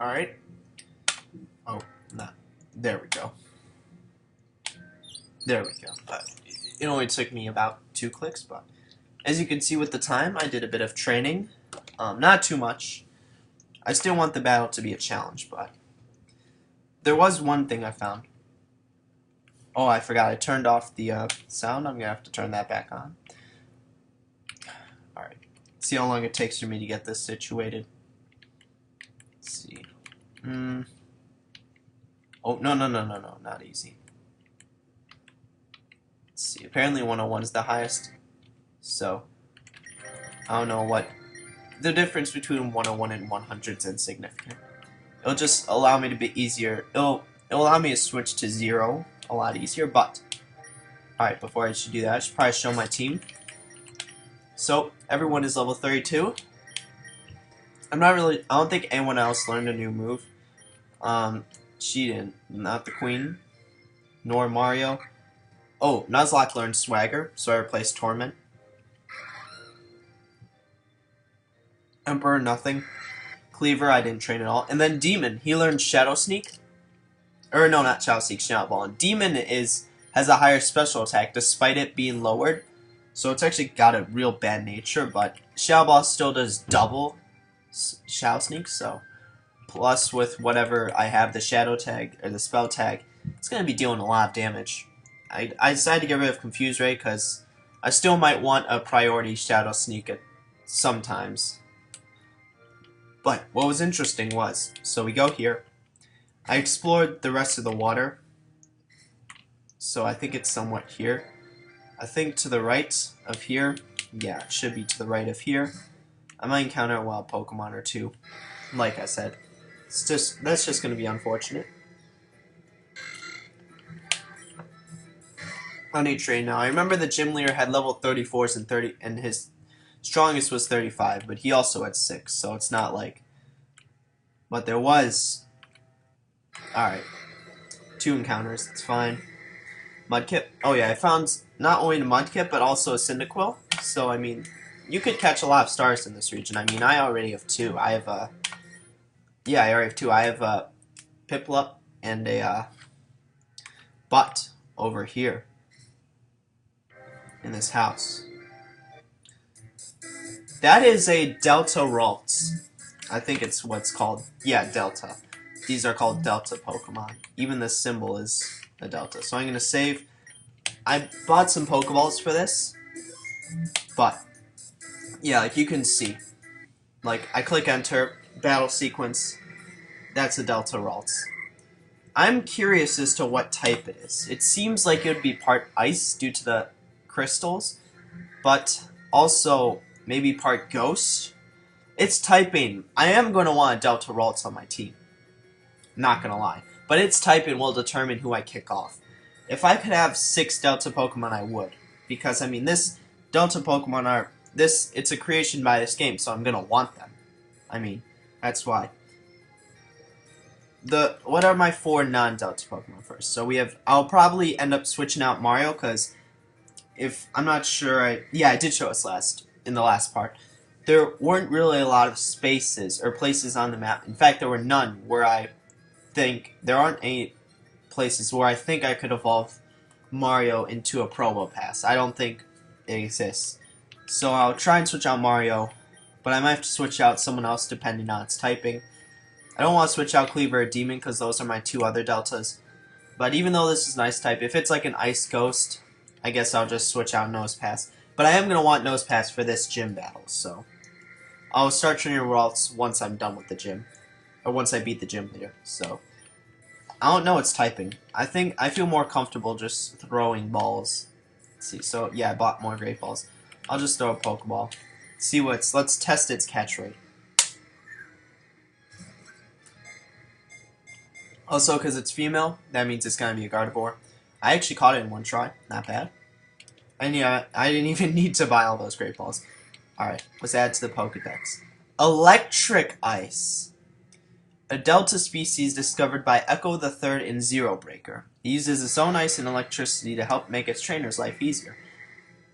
Alright. Oh, no. There we go. There we go. It only took me about 2 clicks, but as you can see with the time, I did a bit of training. Not too much. I still want the battle to be a challenge, but there was one thing I found. Oh, I forgot. I turned off the sound. I'm going to have to turn that back on. Alright. See how long it takes for me to get this situated. Let's see. Oh, no. Not easy. Let's see. Apparently 101 is the highest. So, I don't know what. The difference between 101 and 100 is insignificant. It'll just allow me to be easier. It'll allow me to switch to 0 a lot easier, but alright, before I should do that, I should probably show my team. So, everyone is level 32. I don't think anyone else learned a new move. She didn't. Not the Queen. Nor Mario. Oh, Nuzlocke learned Swagger, so I replaced Torment. Emperor, nothing. Cleaver, I didn't train at all. And then Demon, he learned Shadow Sneak. Or no, not Shadow Sneak, Shadow Ball. And Demon has a higher special attack despite it being lowered. So it's actually got a real bad nature, but Shadow Ball still does double Shadow Sneak, so plus with whatever I have, the Shadow tag, or the spell tag, it's going to be dealing a lot of damage. I decided to get rid of Confuse Ray because I still might want a priority Shadow Sneak at sometimes. But what was interesting was, so we go here, I explored the rest of the water, so I think it's somewhat here. I think to the right of here, yeah, it should be to the right of here. I might encounter a wild Pokemon or two, like I said. That's just going to be unfortunate. I need to train now. I remember the gym leader had level 34s and 30, and his strongest was 35, but he also had 6, so it's not like. But there was. Alright. 2 encounters, it's fine. Mudkip. Oh yeah, I found not only the Mudkip, but also a Cyndaquil. So, I mean, you could catch a lot of stars in this region. I mean, I already have 2. I have yeah, I already have 2. I have a Piplup and a Butt over here in this house. That is a Delta Ralts. I think it's what's called, yeah, Delta. These are called Delta Pokemon. Even the symbol is a Delta. So I'm going to save. I bought some Pokeballs for this, but yeah, like you can see, like I click enter, battle sequence, that's a Delta Ralts. I'm curious as to what type it is. It seems like it would be part ice due to the crystals, but also maybe part ghost. Its typing, I am going to want a Delta Ralts on my team. Not going to lie. But its typing will determine who I kick off. If I could have 6 Delta Pokemon, I would. Because, I mean, this Delta Pokemon are, it's a creation by this game, so I'm going to want them. I mean, that's why. What are my 4 non-Delta Pokemon first? So we have, I'll probably end up switching out Mario, because if, I'm not sure, yeah, I did show us in the last part. There weren't really a lot of spaces or places on the map. In fact, there were none where I think, there aren't any places where I think I could evolve Mario into a Probopass. I don't think it exists. So I'll try and switch out Mario, but I might have to switch out someone else depending on its typing. I don't want to switch out Cleaver or Demon because those are my 2 other Deltas. But even though this is an Ice type, if it's like an Ice Ghost, I guess I'll just switch out Nosepass. But I am going to want Nosepass for this gym battle, so I'll start training Ralts once I'm done with the gym. Or once I beat the gym leader, so I don't know its typing. I feel more comfortable just throwing balls. Let's see, so yeah, I bought more Great Balls. I'll just throw a Pokeball. Let's test its catch rate. Also, because it's female, that means it's going to be a Gardevoir. I actually caught it in 1 try. Not bad. And yeah, I didn't even need to buy all those Great Balls. Alright, let's add to the Pokedex. Electric Ice. A Delta species discovered by Echo the Third in Zero Breaker. It uses its own ice and electricity to help make its trainer's life easier.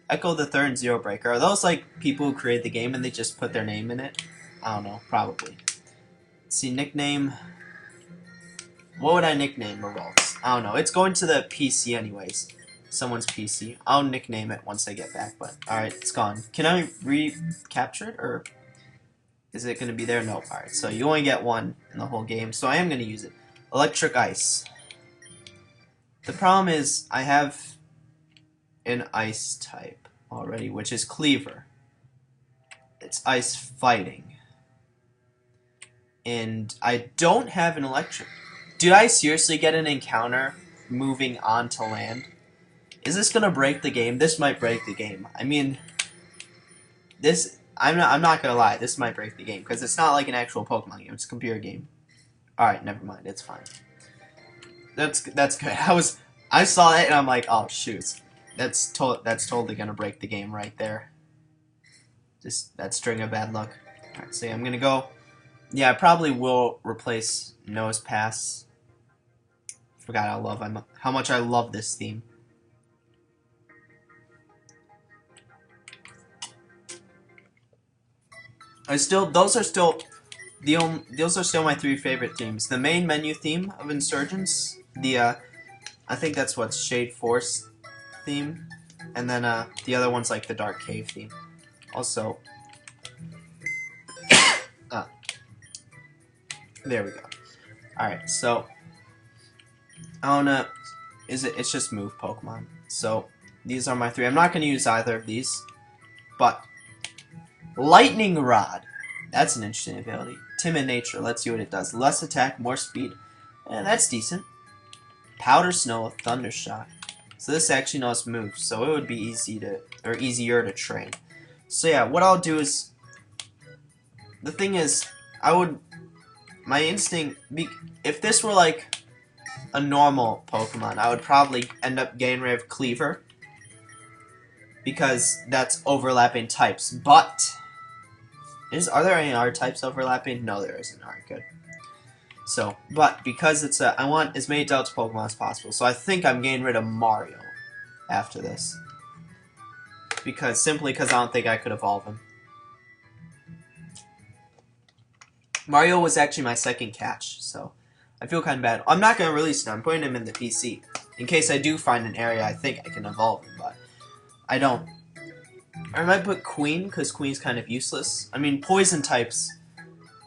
Echo the Third and Zero Breaker. Are those like people who create the game and they just put their name in it? I don't know, probably. Let's see, nickname. What would I nickname Revolts? I don't know. It's going to the PC anyways. Someone's PC. I'll nickname it once I get back, but alright, it's gone. Can I recapture it, or is it going to be there? Nope. Alright, so you only get one in the whole game, so I am going to use it. Electric Ice. The problem is I have an ice type already, which is Cleaver. It's ice fighting. And I don't have an electric. Did I seriously get an encounter moving on to land? Is this gonna break the game? This might break the game. I mean, this I'm not gonna lie, this might break the game because it's not like an actual Pokemon game. It's a computer game. All right, never mind. It's fine. That's good. I saw that and I'm like, oh shoot, that's totally gonna break the game right there. Just that string of bad luck. All right, so I'm gonna go. Yeah, I probably will replace Nose Pass. Forgot how much I love this theme. Those are still my three favorite themes. The main menu theme of Insurgence, I think that's what's Shade Force theme, and then the other one's like the Dark Cave theme. Also, there we go. All right, so it's just move Pokemon. So these are my three. I'm not going to use either of these, but Lightning Rod. That's an interesting ability. Timid Nature. Let's see what it does. Less attack, more speed. That's decent. Powder Snow, Thunder Shock. So this actually knows moves, so it would be easier to train. So yeah, what I'll do is, the thing is, my instinct, if this were like a normal Pokemon, I would probably end up getting rid of Cleaver, because that's overlapping types. But are there any other types overlapping? No, there isn't. Alright, good. So, but because I want as many Delta Pokemon as possible, so I think I'm getting rid of Mario after this, simply because I don't think I could evolve him. Mario was actually my second catch, so I feel kind of bad. I'm not going to release him. I'm putting him in the PC in case I do find an area I think I can evolve him, but I don't. I might put Queen, because Queen's kind of useless. I mean, poison types.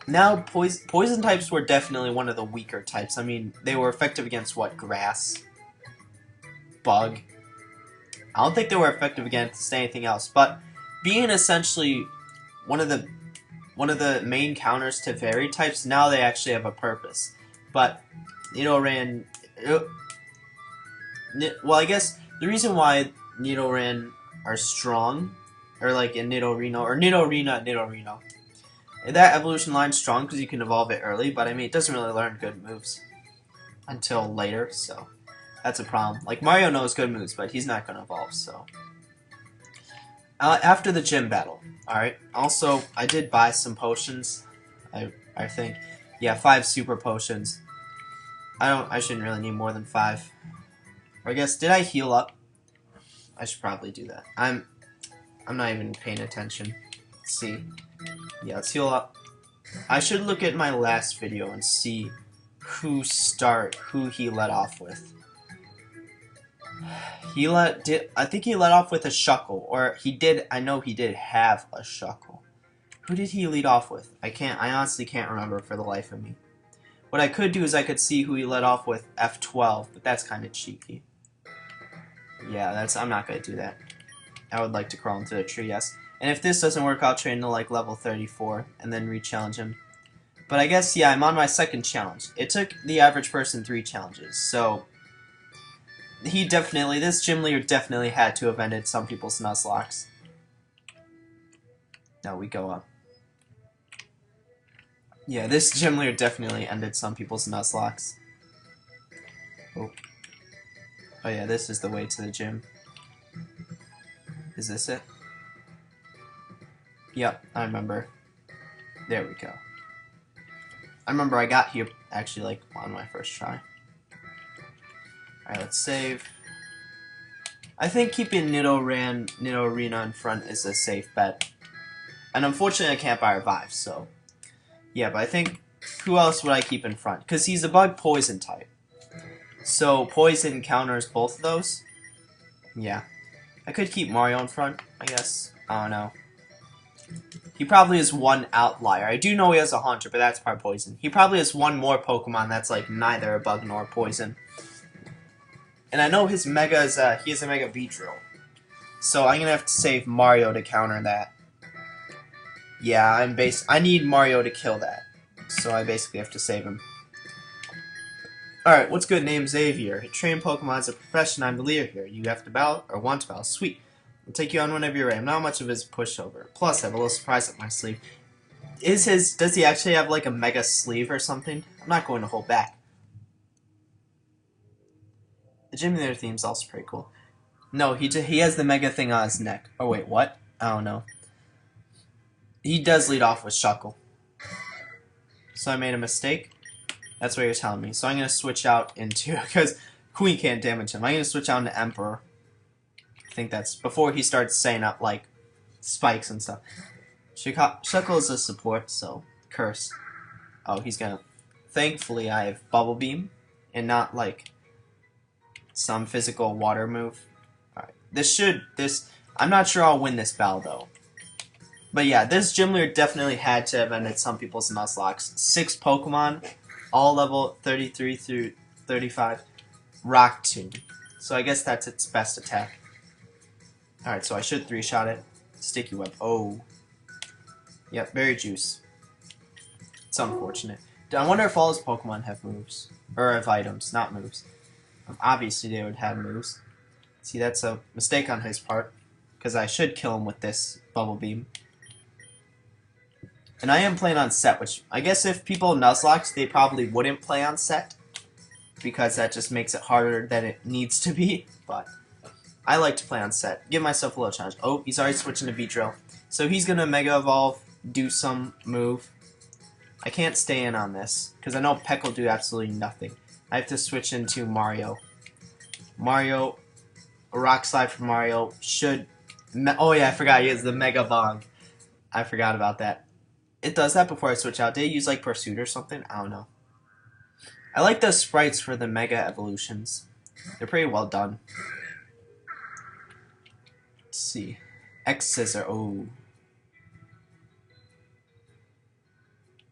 Now, poison types were definitely one of the weaker types. I mean, they were effective against, what, grass? Bug? I don't think they were effective against anything else, but being essentially one of the main counters to fairy types, now they actually have a purpose. But Nidoran, well, I guess the reason why Nidoran are strong, or like in Nidorino, or Nidorino, that evolution line's strong because you can evolve it early, but I mean, it doesn't really learn good moves until later, so that's a problem. Like, Mario knows good moves, but he's not going to evolve, so. After the gym battle, alright. Also, I did buy some potions, I think. Yeah, 5 super potions. I shouldn't really need more than 5. Or I guess, did I heal up? I should probably do that. I'm not even paying attention. Let's see. Yeah, let's heal up. I should look at my last video and see who he let off with. I think he let off with a Shuckle, or he did. I know he did have a Shuckle. Who did he lead off with? I honestly can't remember for the life of me. What I could do is I could see who he let off with F12, but that's kind of cheeky. Yeah, I'm not gonna do that. I would like to crawl into the tree, yes. And if this doesn't work, I'll train to like level 34 and then re-challenge him. But I guess, yeah, I'm on my second challenge. It took the average person 3 challenges, so this gym leader definitely had to have ended some people's Nuzlocks. Now we go up. Yeah, this gym leader definitely ended some people's Nuzlocks. Oh. Oh yeah, this is the way to the gym. Is this it? Yep, I remember. There we go. I remember I got here actually like on my first try. Alright, let's save. I think keeping Nidorina in front is a safe bet. And unfortunately I can't buy revive, so yeah, but I think who else would I keep in front? Because he's a bug poison type. So poison counters both of those. Yeah. I could keep Mario in front, I guess. I don't know. He probably is one outlier. I do know he has a Haunter, but that's part poison. He probably has one more Pokemon that's like neither a bug nor poison. And I know his Mega is, he has a Mega Beedrill. So I'm gonna have to save Mario to counter that. Yeah, I need Mario to kill that. So I basically have to save him. Alright, what's good? Name's Xavier. Train Pokemon is a profession. I'm the leader here. You have to battle or want to battle. Sweet. I'll take you on whenever you're ready. I'm not much of his pushover. Plus, I have a little surprise up my sleeve. Does he actually have like a mega sleeve or something? I'm not going to hold back. The gym leader theme's also pretty cool. No, he has the mega thing on his neck. Oh wait, what? I don't know. He does lead off with Shuckle. So I made a mistake. That's what you're telling me. So I'm going to switch out into, because Queen can't damage him, I'm going to switch out into Emperor. I think that's before he starts saying up like spikes and stuff. Shuckle is a support, so curse. Oh, he's gonna. Thankfully, I have Bubble Beam, and not like some physical water move. All right, I'm not sure I'll win this battle though. But yeah, this gym leader definitely had to have ended some people's Nuzlocks. 6 Pokemon, all level 33 through 35. Rock Tomb. So I guess that's its best attack. Alright, so I should 3-shot it. Sticky Web. Oh. Yep, Berry Juice. It's unfortunate. I wonder if all his Pokemon have moves. Or have items, not moves. Obviously they would have moves. See, that's a mistake on his part. Because I should kill him with this Bubble Beam. And I am playing on set, which I guess if people Nuzlocked, they probably wouldn't play on set. Because that just makes it harder than it needs to be. But I like to play on set. Give myself a little challenge. Oh, he's already switching to Beedrill. So he's going to Mega Evolve, do some move. I can't stay in on this, because I know Peck will do absolutely nothing. I have to switch into Mario. Mario, a Rock Slide for Mario should... Oh yeah, I forgot he has the Mega Bong. I forgot about that. It does that before I switch out. Did it use like Pursuit or something? I don't know. I like the sprites for the Mega Evolutions. They're pretty well done. Let's see. X-Scissor. Oh.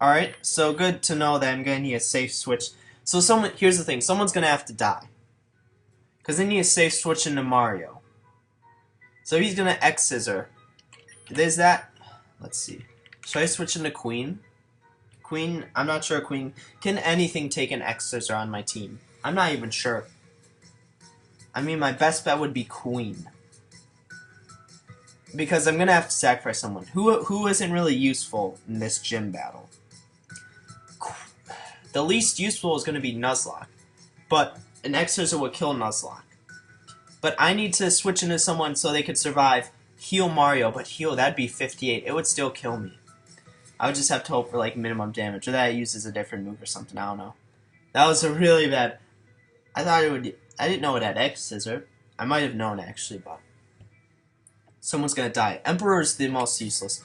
Alright, so good to know that I'm going to need a safe switch. So here's the thing. Someone's going to have to die. Because they need a safe switch into Mario. So he's going to X-Scissor. There's that. Let's see. Should I switch into Queen? Queen, I'm not sure Queen. Can anything take an X-Scissor on my team? I'm not even sure. I mean, my best bet would be Queen. Because I'm going to have to sacrifice someone. Who isn't really useful in this gym battle? The least useful is going to be Nuzlocke. But an X-Scissor would kill Nuzlocke. But I need to switch into someone so they could survive. Heal Mario, but heal, that'd be 58. It would still kill me. I would just have to hope for like minimum damage, or that it uses a different move or something. I don't know. That was a really bad. I thought it would. I didn't know it had X-Scissor. I might have known actually, but someone's gonna die. Emperor is the most useless.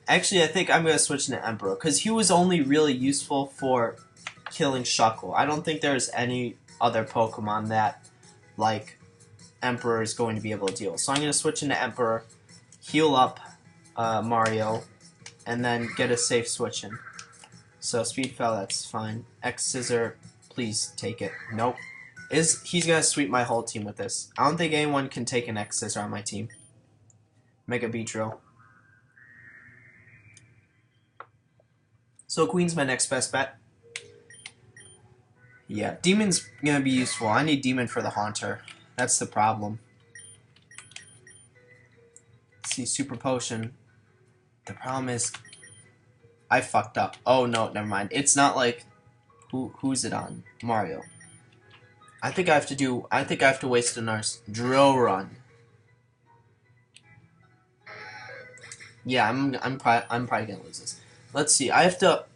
Actually, I think I'm gonna switch into Emperor because he was only really useful for killing Shuckle. I don't think there's any other Pokemon that like Emperor is going to be able to deal with. So I'm gonna switch into Emperor, heal up Mario. And then get a safe switch in. So Speed Fell, that's fine. X-Scissor, please take it. Nope. He's gonna sweep my whole team with this. I don't think anyone can take an X-Scissor on my team. Mega Beedrill. So Queen's my next best bet. Yeah, Demon's gonna be useful. I need Demon for the Haunter. That's the problem. Let's see, Super Potion. The problem is, I fucked up. Oh no, never mind. It's not like, who's it on? Mario. I think I have to waste a nurse. Drill Run. Yeah, I'm probably gonna lose this. Let's see. It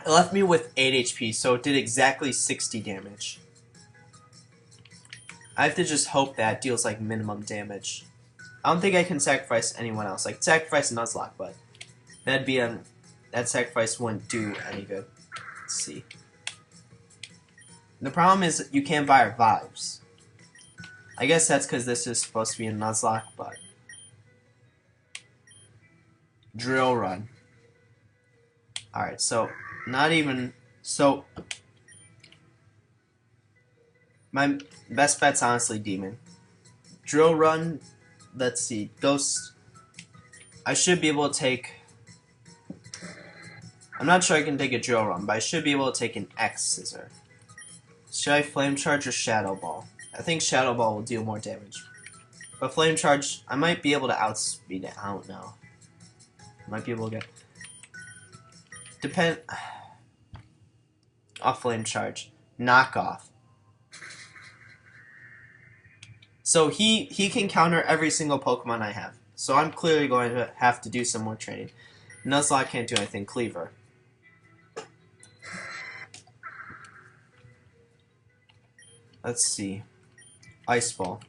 left me with 8 HP, so it did exactly 60 damage. I have to just hope that deals like minimum damage. I don't think I can sacrifice anyone else. Like sacrifice Nuzlocke, but that'd be that sacrifice wouldn't do any good. Let's see. The problem is you can't buy revives. I guess that's because this is supposed to be a Nuzlocke, but... Drill run. Alright, so, not even... So... My best bet's honestly Demon. Drill run, let's see, Ghost... I should be able to take... I'm not sure I can take a drill run, but I should be able to take an X Scissor. Should I Flame Charge or Shadow Ball? I think Shadow Ball will deal more damage. But Flame Charge, I might be able to outspeed it. I don't know. Might be able to get... Off Flame Charge. Knockoff. So he can counter every single Pokemon I have. So I'm clearly going to have to do some more training. Nuzlocke can't do anything. Cleaver. Let's see. Ice Ball.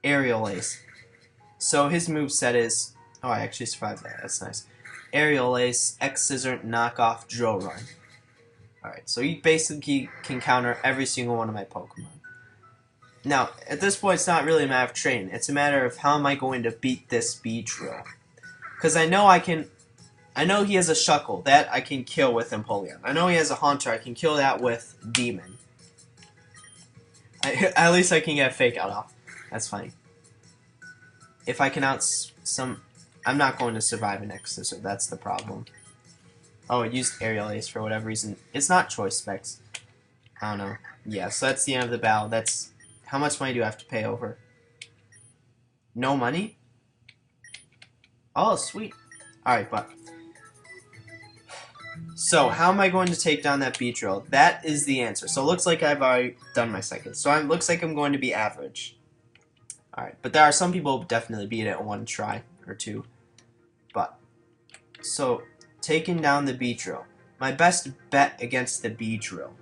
Aerial Ace. So his moveset is... Oh, I actually survived that. That's nice. Aerial Ace, X Scissor, Knockoff, Drill Run. Alright, so he basically can counter every single one of my Pokemon. Now, at this point, it's not really a matter of training. It's a matter of how am I going to beat this Beedrill. Because I know I can... I know he has a Shuckle. That I can kill with Empoleon. I know he has a Haunter. I can kill that with Demon. At least I can get a Fake Out off. That's funny. If I can I'm not going to survive an X Scissor. That's the problem. Oh, it used Aerial Ace for whatever reason. It's not Choice Specs. I don't know. Yeah, so that's the end of the battle. That's... How much money do I have to pay over? No money? Oh, sweet. Alright, but... So, how am I going to take down that Beedrill? That is the answer. So, it looks like I've already done my second. So, it looks like I'm going to be average. Alright, but there are some people who definitely beat it in one try or two. But, so, taking down the Beedrill. My best bet against the Beedrill,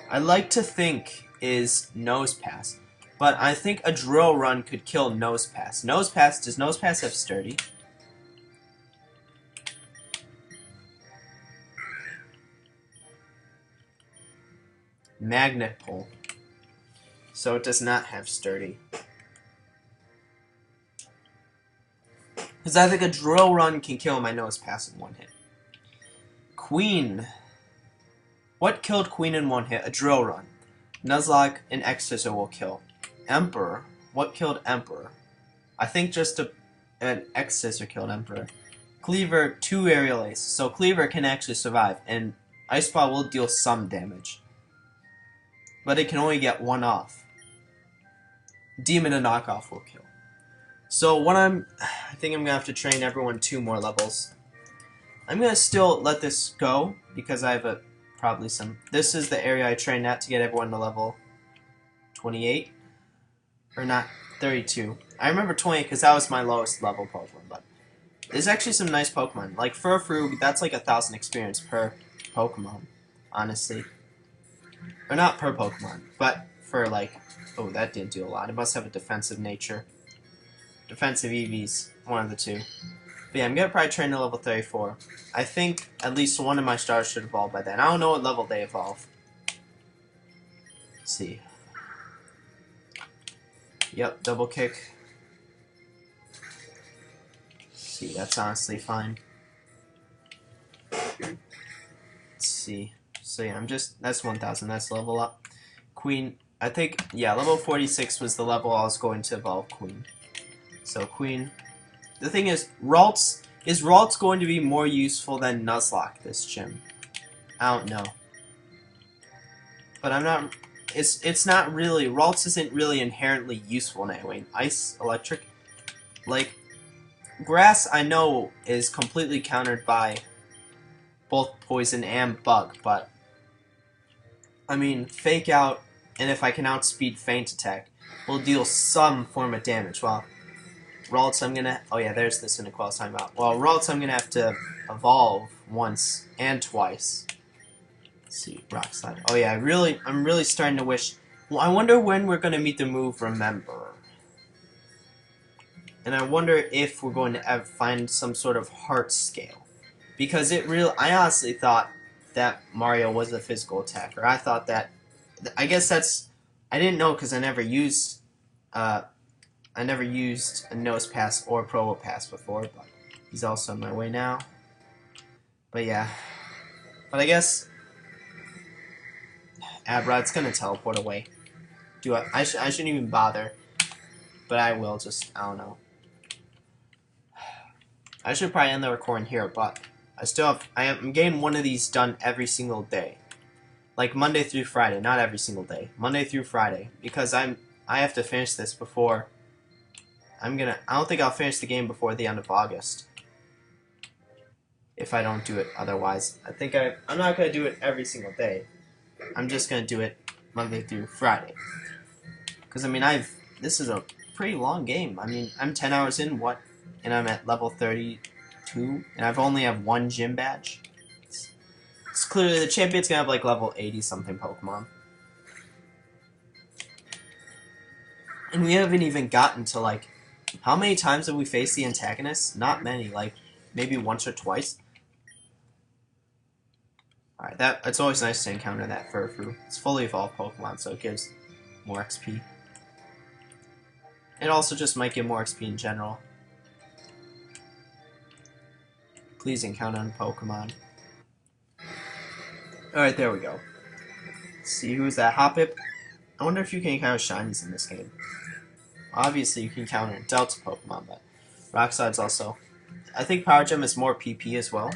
I like to think, is Nose Pass. But I think a Drill Run could kill Nose Pass. Does Nose Pass have Sturdy? Magnet Pull. So it does not have Sturdy. Because I think a Drill Run can kill my Nose Pass in one hit. Queen. What killed Queen in one hit? A Drill Run. Nuzlocke and X Scissor will kill. Emperor. What killed Emperor? I think just an X Scissor killed Emperor. Cleaver, 2 Aerial Ace. So Cleaver can actually survive. And Ice Ball will deal some damage. But it can only get 1 off. Demon and Knockoff will kill. So what I think I'm going to have to train everyone 2 more levels. I'm going to still let this go because I have probably some... This is the area I trained at to get everyone to level 28. Or not, 32. I remember 20 because that was my lowest level Pokemon. But there's actually some nice Pokemon. Like Furfrou, that's like 1,000 experience per Pokemon. Honestly. Or not per Pokemon, but for like... Oh, that did do a lot. It must have a defensive nature. Defensive EVs. One of the two. But yeah, I'm going to probably train to level 34. I think at least one of my stars should evolve by then. I don't know what level they evolve. Let's see. Yep, double kick. Let's see, that's honestly fine. Let's see. So yeah, that's 1,000, that's level up. Queen, I think, yeah, level 46 was the level I was going to evolve Queen. So Queen, the thing is Ralts going to be more useful than Nuzlocke this gym? I don't know. But I'm not, it's not really, Ralts isn't really inherently useful in any way. Ice, Electric, like, Grass I know is completely countered by both Poison and Bug, but I mean, Fake Out, and if I can outspeed Feint Attack, will deal some form of damage. Well, Ralts I'm gonna... Oh yeah, there's this Cynical I was talking about. Well, Ralts I'm gonna have to evolve once and twice. Let's see, Rock Slide. Oh yeah, I'm really starting to wish... Well, I wonder when we're gonna meet the move Remember. and I wonder if we're going to find some sort of heart scale. Because I honestly thought that Mario was a physical attacker. I thought that, I guess I didn't know because I never used a nose pass or probo pass before, but he's also on my way now. But yeah. But I guess Abrad's gonna teleport away. I shouldn't even bother. But I will, I don't know. I should probably end the recording here, but I'm getting one of these done every single day. Like Monday through Friday, not every single day. Monday through Friday. Because I have to finish this before I don't think I'll finish the game before the end of August. If I don't do it otherwise. I'm not gonna do it every single day. I'm just gonna do it Monday through Friday. Because I mean this is a pretty long game. I mean, I'm 10 hours in, and I'm at level 32, and I've only have one gym badge. It's clearly the champion's gonna have like level 80 something Pokemon. And we haven't even gotten to like, how many times have we faced the antagonists? Not many, like maybe once or twice. Alright, it's always nice to encounter that Furfrou. It's fully evolved Pokemon, so it gives more XP. It also just might give more XP in general. Please encounter Pokemon. Alright, there we go. Let's see, who's that? Hoppip? I wonder if you can encounter shinies in this game. Obviously, you can encounter Delta Pokemon, but Rock Slide's also. I think Power Gem is more PP as well.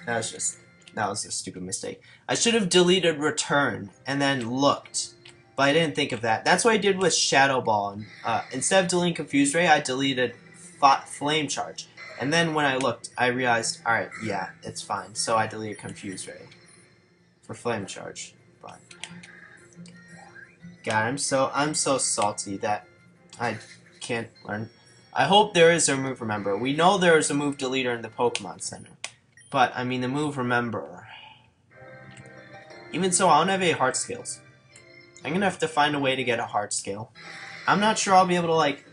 That was a stupid mistake. I should have deleted Return and then looked, but I didn't think of that. That's what I did with Shadow Ball. Instead of deleting Confuse Ray, I deleted Flame Charge. And then when I looked, I realized, alright, yeah, it's fine. So I deleted Confuse Ray for Flame Charge. But God, I'm so salty that I can't learn. I hope there is a move Remember. We know there is a move Deleter in the Pokemon Center. But, I mean, the move Remember. Even so, I don't have any heart scales. I'm gonna have to find a way to get a heart scale. I'm not sure I'll be able to, like,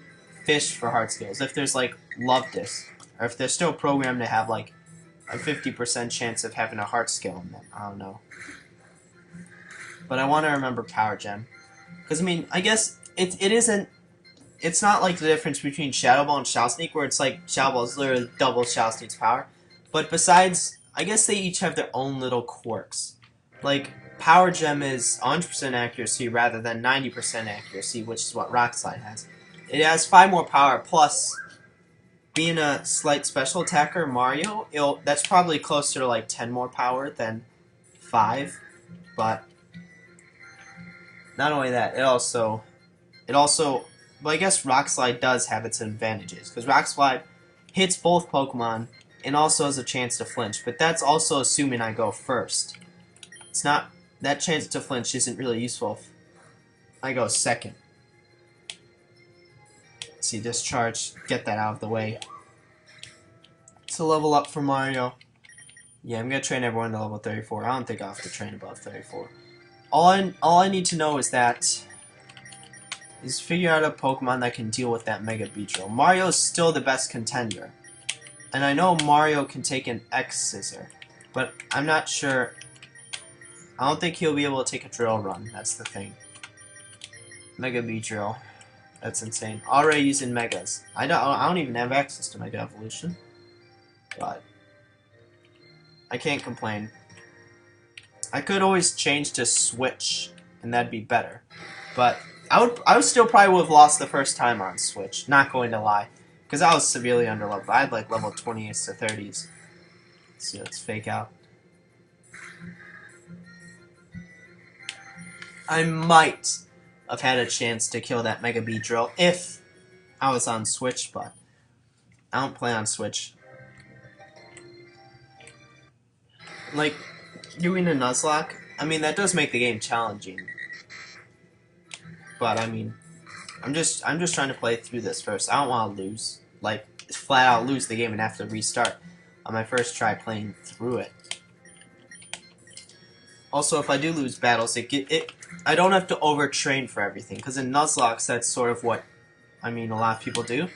fish for heart scales. If there's, like, Love Disc. Or if they're still programmed to have, like, a 50% chance of having a heart scale in them. I don't know. But I want to remember Power Gem. Because, I mean, I guess it isn't... It's not like the difference between Shadow Ball and Shadow Sneak, where it's like Shadow Ball is literally double Shadow Sneak's power. But besides, I guess they each have their own little quirks. Like, Power Gem is 100% accuracy rather than 90% accuracy, which is what Rock Slide has. It has 5 more power, plus, being a slight special attacker, Mario, that's probably closer to like 10 more power than 5. But, not only that, it also, well, I guess Rock Slide does have its advantages, because Rock Slide hits both Pokemon and also has a chance to flinch, but that's also assuming I go first. It's not, that chance to flinch isn't really useful if I go second. Let's see, Discharge, get that out of the way. It's a level up for Mario. Yeah, I'm gonna train everyone to level 34. I don't think I'll have to train above 34. All I need to know is figure out a Pokemon that can deal with that Mega Beedrill. Mario's still the best contender. And I know Mario can take an X-Scissor, but I'm not sure. I don't think he'll be able to take a Drill Run, that's the thing. Mega Beedrill. That's insane. Already using Megas. I don't even have access to Mega Evolution. But I can't complain. I could always change to Switch, and that'd be better. But I would still probably would have lost the first time on Switch, not going to lie. Because I was severely underleveled. I had like level 20s to 30s. Let's see, let's fake out. I might have had a chance to kill that Mega Beedrill if I was on Switch, but I don't play on Switch. Like, doing a Nuzlocke, I mean, that does make the game challenging. But, I mean, I'm just trying to play through this first. I don't want to lose. Like, flat out lose the game and have to restart on my first try playing through it. Also, if I do lose battles, I don't have to overtrain for everything. Because in Nuzlocke, that's sort of what, I mean, a lot of people do.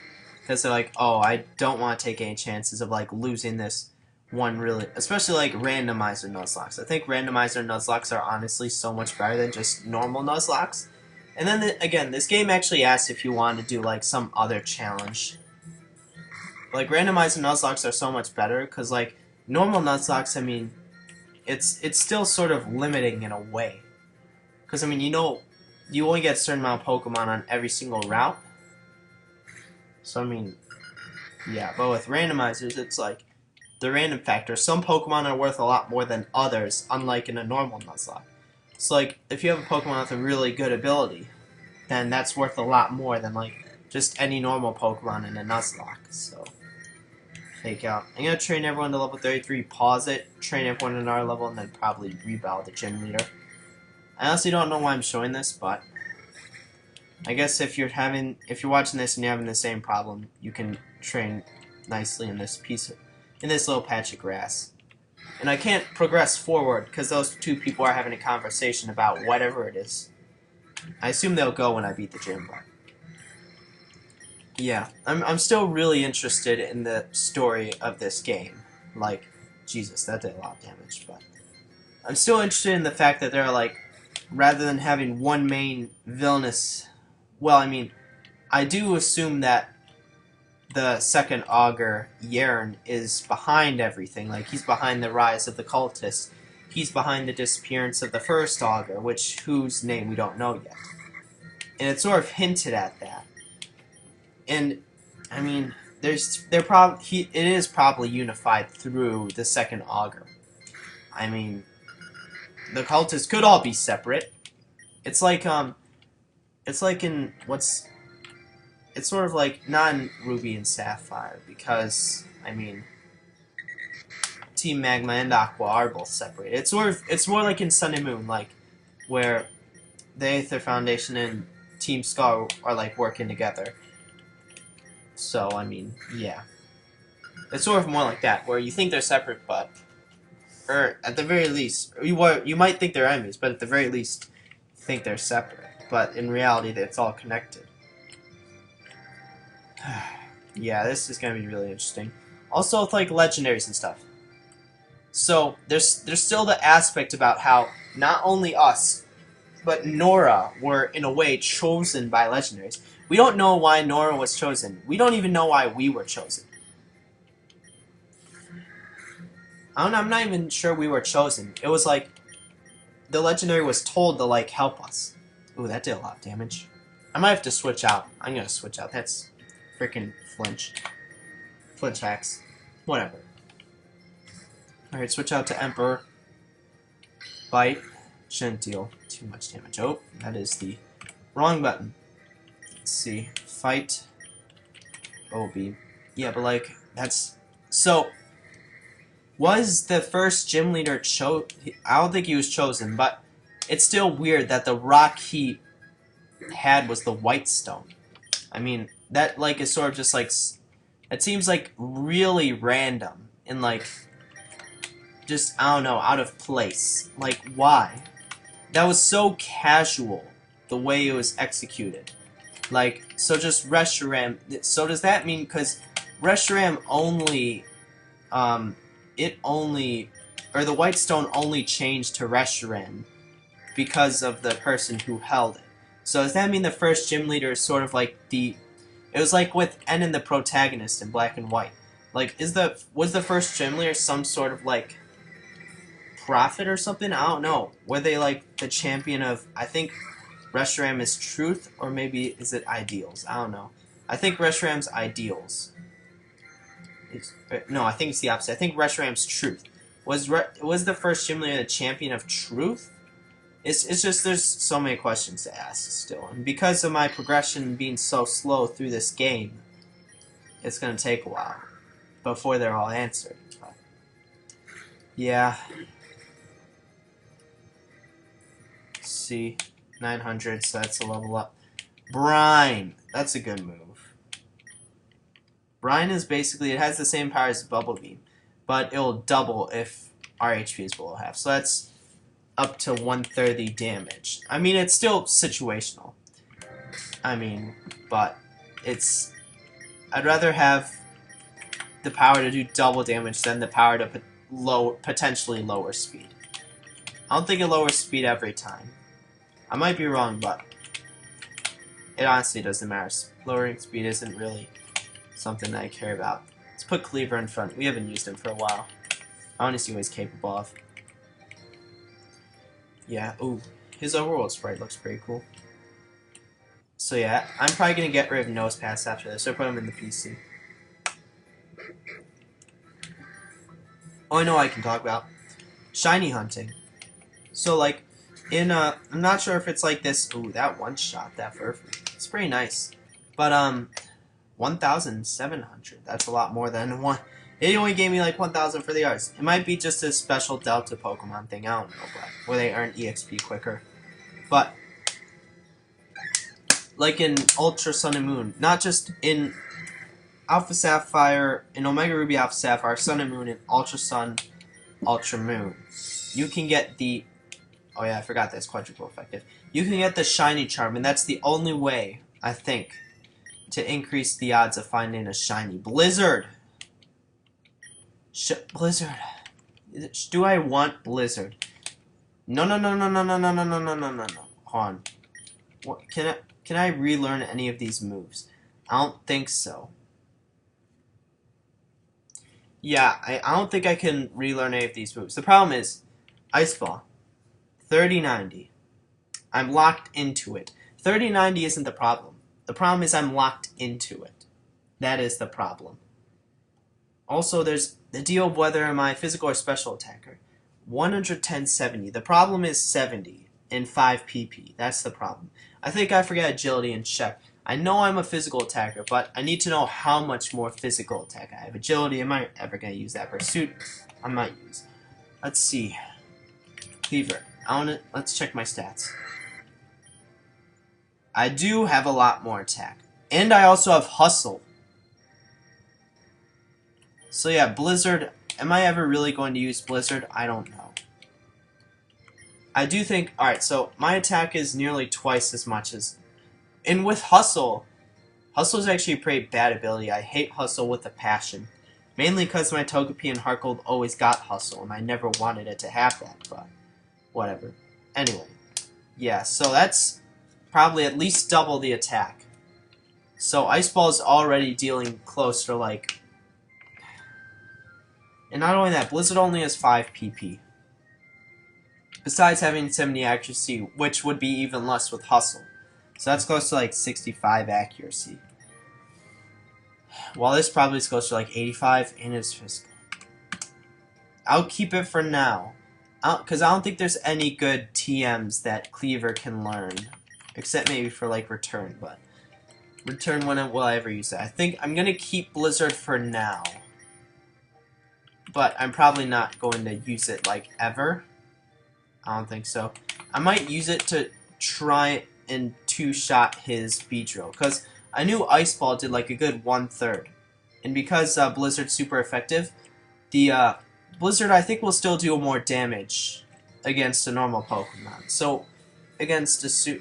because they're like, oh, I don't want to take any chances of like losing this one really, especially like randomizer Nuzlocke. I think randomizer Nuzlocke are honestly so much better than just normal Nuzlocke. And then again, this game actually asks if you want to do like some other challenge. Like randomizer Nuzlocke are so much better because like normal Nuzlocke, I mean, it's still sort of limiting in a way. Because I mean, you know, you only get a certain amount of Pokemon on every single route. So I mean, yeah, but with randomizers, it's like the random factor. Some Pokemon are worth a lot more than others, unlike in a normal Nuzlocke. So like, if you have a Pokemon with a really good ability, then that's worth a lot more than like just any normal Pokemon in a Nuzlocke. So, fake out. I'm gonna train everyone to level 33, pause it, train everyone to another level, and then probably rebattle the gym leader. I honestly don't know why I'm showing this, but I guess if you're watching this and you're having the same problem, you can train nicely in this little patch of grass. And I can't progress forward because those two people are having a conversation about whatever it is. I assume they'll go when I beat the gym, but yeah, I'm still really interested in the story of this game. Like, Jesus, that did a lot of damage, but I'm still interested in the fact that they're like, rather than having one main villainous, well, I mean, I do assume that the second augur, Yern, is behind everything. Like, he's behind the rise of the cultists. He's behind the disappearance of the first augur, whose name we don't know yet. And it's sort of hinted at that. And, I mean, it is probably unified through the second augur. I mean, the cultists could all be separate. It's like it's sort of like not in Ruby and Sapphire, because, I mean, Team Magma and Aqua are both separate. It's more like in Sun and Moon, like, where the Aether Foundation and Team Skull are like working together. So, I mean, yeah. It's sort of more like that, where you think they're separate, but, or at the very least, you might think they're enemies, but at the very least, think they're separate. But in reality, it's all connected. Yeah, this is gonna be really interesting. Also, with like legendaries and stuff. So there's still the aspect about how not only us, but Nora were in a way chosen by legendaries. We don't know why Nora was chosen. We don't even know why we were chosen. I'm not even sure we were chosen. It was like the legendary was told to like help us. Ooh, that did a lot of damage. I might have to switch out. I'm gonna switch out. That's freaking flinch. Flinch hacks. Whatever. Alright, switch out to Emperor. Bite. Shouldn't deal too much damage. Oh, that is the wrong button. Let's see. Fight. Obi. Yeah, but like, that's... So, was the first gym leader I don't think he was chosen, but it's still weird that the rock he had was the white stone. I mean, that like is sort of just like, it seems like really random and like just, I don't know, out of place. Like, why? That was so casual the way it was executed. Like, so just Reshiram, so does that mean, because Reshiram only the white stone only changed to Reshiram because of the person who held it. So does that mean the first gym leader is sort of like it was like with N and the protagonist in Black and White. Like, was the first gym leader some sort of like prophet or something? I don't know. Were they like the champion of, I think Reshiram is truth, or maybe is it ideals? I don't know. I think Reshiram's ideals. No, I think it's the opposite. I think Reshiram's truth. Was the first gym leader the champion of truth? It's just, there's so many questions to ask still. And because of my progression being so slow through this game, it's going to take a while before they're all answered. But, yeah. Let's see. 900, so that's a level up. Brine. That's a good move. Brine is basically, it has the same power as Bubble Beam, but it'll double if our HP is below half. So that's up to 130 damage. I mean, it's still situational. I mean, but it's I'd rather have the power to do double damage than the power to potentially lower speed. I don't think it lowers speed every time. I might be wrong, but it honestly doesn't matter. Lowering speed isn't really something that I care about. Let's put Cleaver in front. We haven't used him for a while. I want to see what he's capable of. Yeah, ooh. His overworld sprite looks pretty cool. So yeah, I'm probably going to get rid of Nose Pass after this, or put him in the PC. Oh, I know what I can talk about. Shiny hunting. So like, I'm not sure if it's like this. Ooh, that one shot, that Furfrou. It's pretty nice. But 1,700. That's a lot more than one. It only gave me like 1,000 for the arts. It might be just a special Delta Pokemon thing. I don't know, but where they earn EXP quicker. But like in Ultra Sun and Moon, not just in Alpha Sapphire, in Omega Ruby Alpha Sapphire, Sun and Moon, and Ultra Sun, Ultra Moon, you can get the. Oh yeah, I forgot that's quadruple effective. You can get the shiny charm, and that's the only way, I think, to increase the odds of finding a shiny. Blizzard! Blizzard. Do I want Blizzard? No. Hold on. What, can I relearn any of these moves? I don't think so. Yeah, I don't think I can relearn any of these moves. The problem is, Ice Ball. 3090. I'm locked into it. 3090 isn't the problem. The problem is I'm locked into it. That is the problem. Also, there's the deal of whether am I physical or special attacker. 110-70. The problem is 70 in 5 PP. That's the problem. I think I forget agility and check. I know I'm a physical attacker, but I need to know how much more physical attack I have. Agility, am I ever going to use that? Pursuit, I might use. Let's see. Cleaver. Let's check my stats. I do have a lot more attack. And I also have Hustle. So yeah, Blizzard. Am I ever really going to use Blizzard? I don't know. I do think... Alright, so my attack is nearly twice as much as... And with Hustle, Hustle is actually a pretty bad ability. I hate Hustle with a passion. Mainly because my Togepi and Heartgold always got Hustle, and I never wanted it to have that, but... Whatever. Anyway. Yeah, so that's probably at least double the attack. So Ice Ball is already dealing close to like... And not only that, Blizzard only has 5 PP. Besides having 70 accuracy, which would be even less with Hustle. So that's close to like 65 accuracy. While this probably is close to like 85 and it's physical. I'll keep it for now. Because I don't think there's any good TMs that Cleaver can learn. Except maybe for like Return, but... Return, when will I ever use that? I think I'm going to keep Blizzard for now. But I'm probably not going to use it like ever. I don't think so. I might use it to try and two-shot his Beedrill. Because I knew Ice Ball did like a good 1/3. And because Blizzard's super effective, the... Blizzard, I think, will still do more damage against a normal Pokemon. So, against a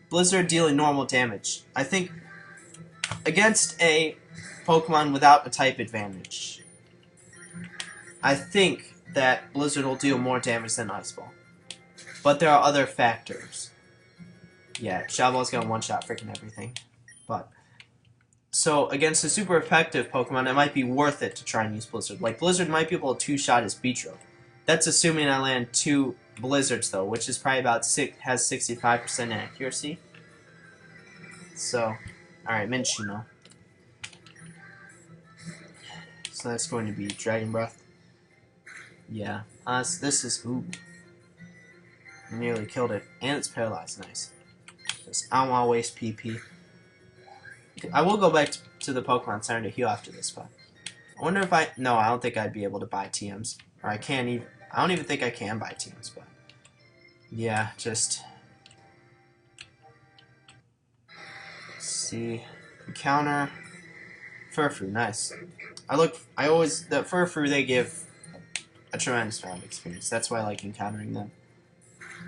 Blizzard dealing normal damage. I think against a Pokemon without a type advantage, I think that Blizzard will deal more damage than Ice Ball. But there are other factors. Yeah, Shadow Ball's gonna one-shot freaking everything. But... So, against a super effective Pokemon, it might be worth it to try and use Blizzard. Like, Blizzard might be able to two-shot his Beedrill. That's assuming I land 2 Blizzards, though, which is probably about has 65% accuracy. So, alright, Minchino. So that's going to be Dragon Breath. Yeah. So this is... Ooh. Nearly killed it. And it's paralyzed. Nice. I don't want to waste PP. I will go back to the Pokemon Center to heal after this, but I wonder if no, I don't think I'd be able to buy TMs. Or I can't even... I don't even think I can buy TMs, but... Yeah, just... Let's see... Encounter... Furfrou, nice. The Furfrou, they give a tremendous amount of experience. That's why I like encountering them.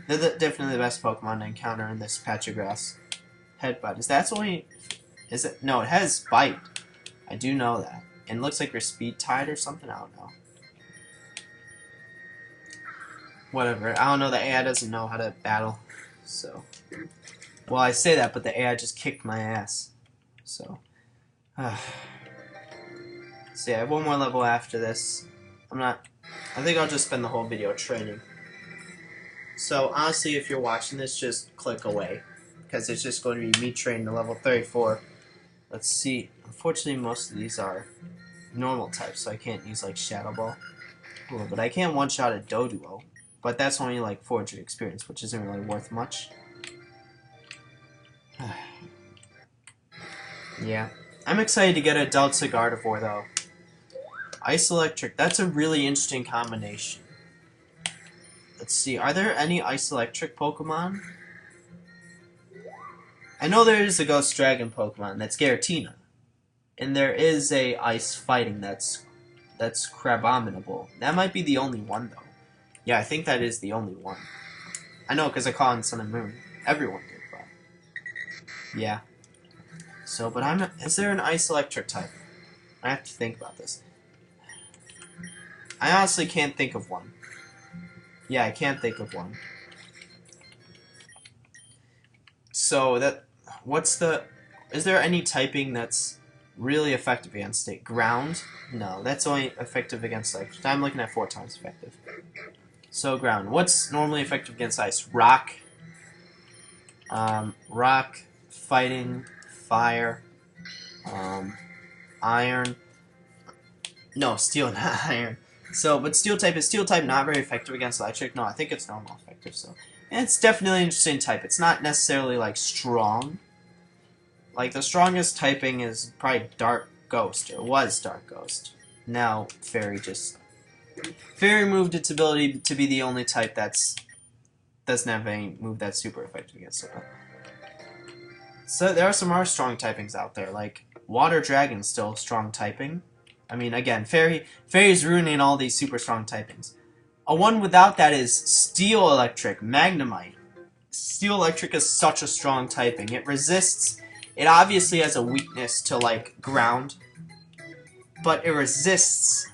They're definitely the best Pokemon to encounter in this patch of grass. Headbutt. Is that only... Is it? No, it has Bite. I do know that. And it looks like you're speed tied or something. I don't know. Whatever. I don't know. The AI doesn't know how to battle. So. Well, I say that, but the AI just kicked my ass. So. So yeah, I have one more level after this. I think I'll just spend the whole video training. So honestly, if you're watching this, just click away. Because it's just going to be me training to level 34. Let's see. Unfortunately, most of these are normal types, so I can't use like Shadow Ball. But I can one-shot a Doduo. But that's only like 400 experience, which isn't really worth much. Yeah. I'm excited to get a Delta Gardevoir though. Ice Electric, that's a really interesting combination. Let's see, are there any Ice Electric Pokemon? I know there is a Ghost Dragon Pokemon, that's Giratina. And there is a Ice Fighting that's Crabominable. That might be the only one though. Yeah, I think that is the only one. I know, because I call it Sun and Moon. Everyone did, but... Yeah. So, but is there an Ice Electric type? I have to think about this. I honestly can't think of one. Yeah, I can't think of one. So, is there any typing that's really effective against it? Ground? No, that's only effective against electric. I'm looking at 4 times effective. So, ground. What's normally effective against ice? Rock. Rock, fighting, fire, iron. No, steel, not iron. So, but steel type not very effective against electric? No, I think it's normal effective, so. And it's definitely an interesting type. It's not necessarily, like, strong. Like, the strongest typing is probably Dark Ghost, or was Dark Ghost. Now, Fairy moved its ability to be the only type doesn't have any move that's super effective against it. So, there are some more strong typings out there, like Water Dragon's still strong typing. I mean, again, Fairy's ruining all these super strong typings. A one without that is Steel Electric, Magnemite. Steel Electric is such a strong typing. It resists... It obviously has a weakness to, like, ground. But it resists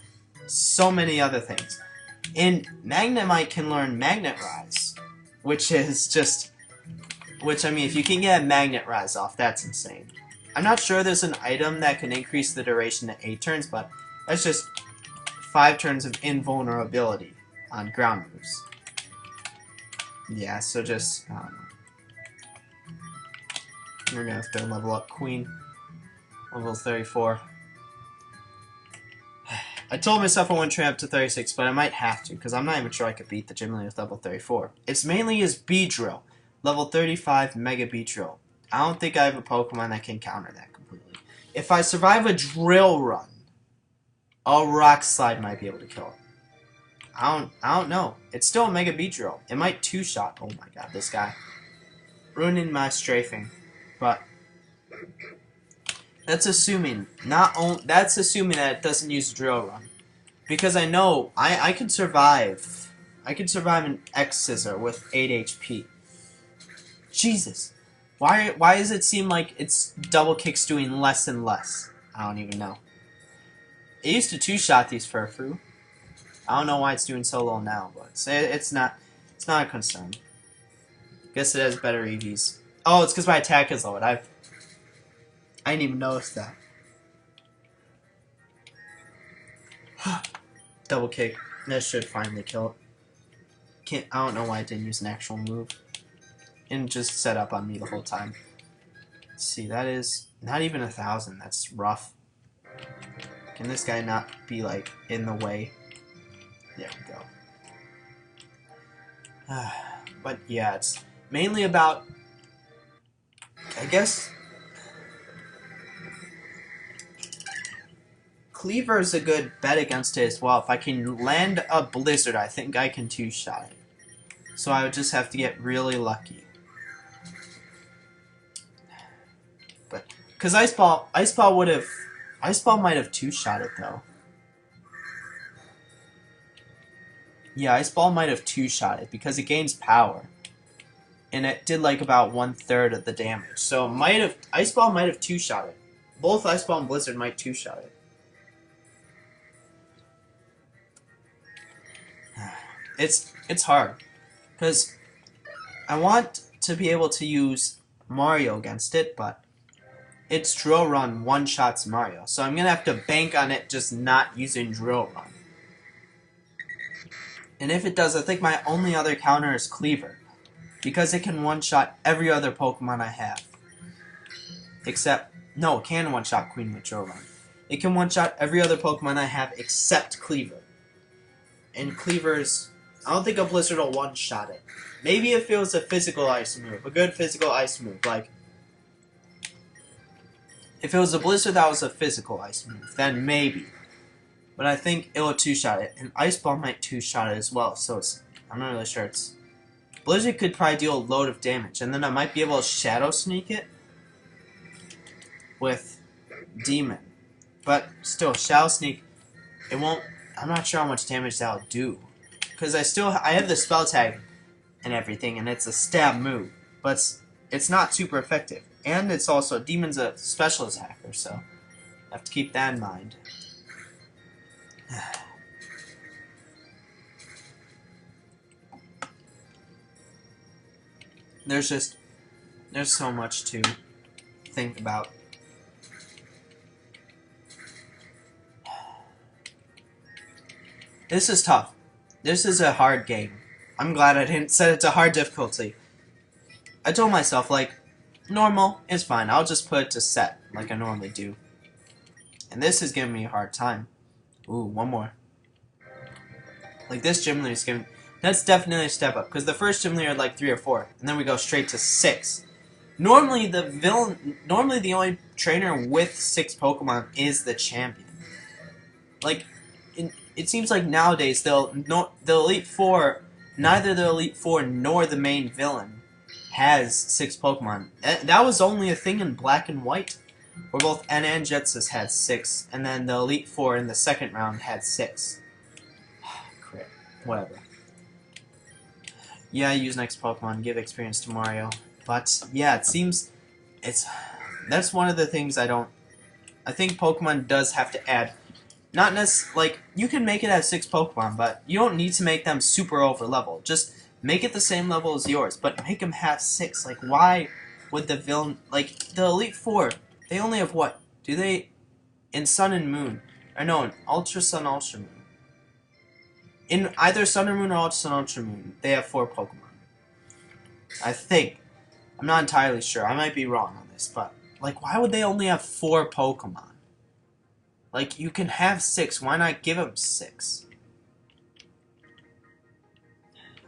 so many other things. And Magnemite can learn Magnet Rise. Which is just... Which, I mean, if you can get a Magnet Rise off, that's insane. I'm not sure there's an item that can increase the duration to 8 turns, but that's just 5 turns of invulnerability on ground moves. Yeah, so just, I don't know. We're gonna have to level up Queen. Level 34. I told myself I wouldn't train up to 36, but I might have to, because I'm not even sure I could beat the gym leader with level 34. It's mainly his Beedrill. Level 35 Mega Beedrill. I don't think I have a Pokemon that can counter that completely. If I survive a Drill Run, a Rock Slide might be able to kill it. I don't know. It's still a Mega Beedrill. It might two-shot. Oh my god, this guy. Ruining my strafing. But that's assuming that's assuming that it doesn't use Drill Run. Because I know I could survive. I could survive an X Scissor with 8 HP. Jesus. Why does it seem like its double kick's doing less and less? I don't even know. It used to two-shot these Furfrou. I don't know why it's doing so low now, but it's not a concern. Guess it has better EVs. Oh, it's because my attack is lowered. I didn't even notice that. Double kick. That should finally kill it. I don't know why it didn't use an actual move. And just set up on me the whole time. Let's see, that is not even 1,000. That's rough. Can this guy not be, like, in the way? There we go. But, yeah, it's mainly about... I guess... Cleaver is a good bet against it as well. If I can land a Blizzard, I think I can two-shot it. So I would just have to get really lucky. But because Ice Ball might have two-shot it though. Yeah, Ice Ball might have two-shot it because it gains power. and it did like about 1/3 of the damage. So Ice Ball might have two-shot it. Both Ice Ball and Blizzard might two-shot it. It's hard because I want to be able to use Mario against it, but its Drill Run one-shots Mario, so I'm gonna have to bank on it just not using Drill Run. And if it does, I think my only other counter is Cleaver, because it can one-shot every other Pokemon I have. Except, no, it can one-shot Queen with Drill Run. It can one-shot every other Pokemon I have except Cleaver. And Cleaver's, I don't think a Blizzard will one-shot it. Maybe if it was a physical ice move, a good physical ice move, like, if it was a Blizzard that was a physical ice move, then maybe. But I think it will two-shot it, and Ice Ball might two-shot it as well, so I'm not really sure. Blizzard could probably deal a load of damage, and then I might be able to Shadow Sneak it with Demon. But still, Shadow Sneak, it won't, I'm not sure how much damage that'll do. Because I have the spell tag and everything, and it's a stab move, but it's not super effective. And it's also, Demon's a special attacker, so I have to keep that in mind. There's so much to think about. This is tough. This is a hard game. I'm glad I didn't set it to hard difficulty. I told myself, like, normal is fine. I'll just put it to set, like I normally do. And this is giving me a hard time. Ooh, one more. Like, this gym leader is giving... That's definitely a step up, because the first gym leader had like 3 or 4, and then we go straight to 6. Normally, the only trainer with 6 Pokemon is the champion. Like, it seems like nowadays, the Elite Four, neither the Elite Four nor the main villain has 6 Pokemon. That was only a thing in Black and White, where both N and Jetsus had 6, and then the Elite Four in the second round had 6. Crap. Whatever. Yeah, use next Pokemon, give experience to Mario. But, yeah, it seems... That's one of the things I think Pokemon does have to add. Not necessarily... Like, you can make it have 6 Pokemon, but you don't need to make them super over-level. Just make it the same level as yours, but make them have 6. Like, why would the villain... Like, the Elite Four, they only have what? Do they... In Sun and Moon. Or no, in Ultra Sun, Ultra Moon. In either Sun and Moon or Ultra Sun, Ultra Moon, they have 4 Pokemon. I think. I'm not entirely sure. I might be wrong on this, but... Like, why would they only have 4 Pokemon? Like, you can have 6. Why not give them 6?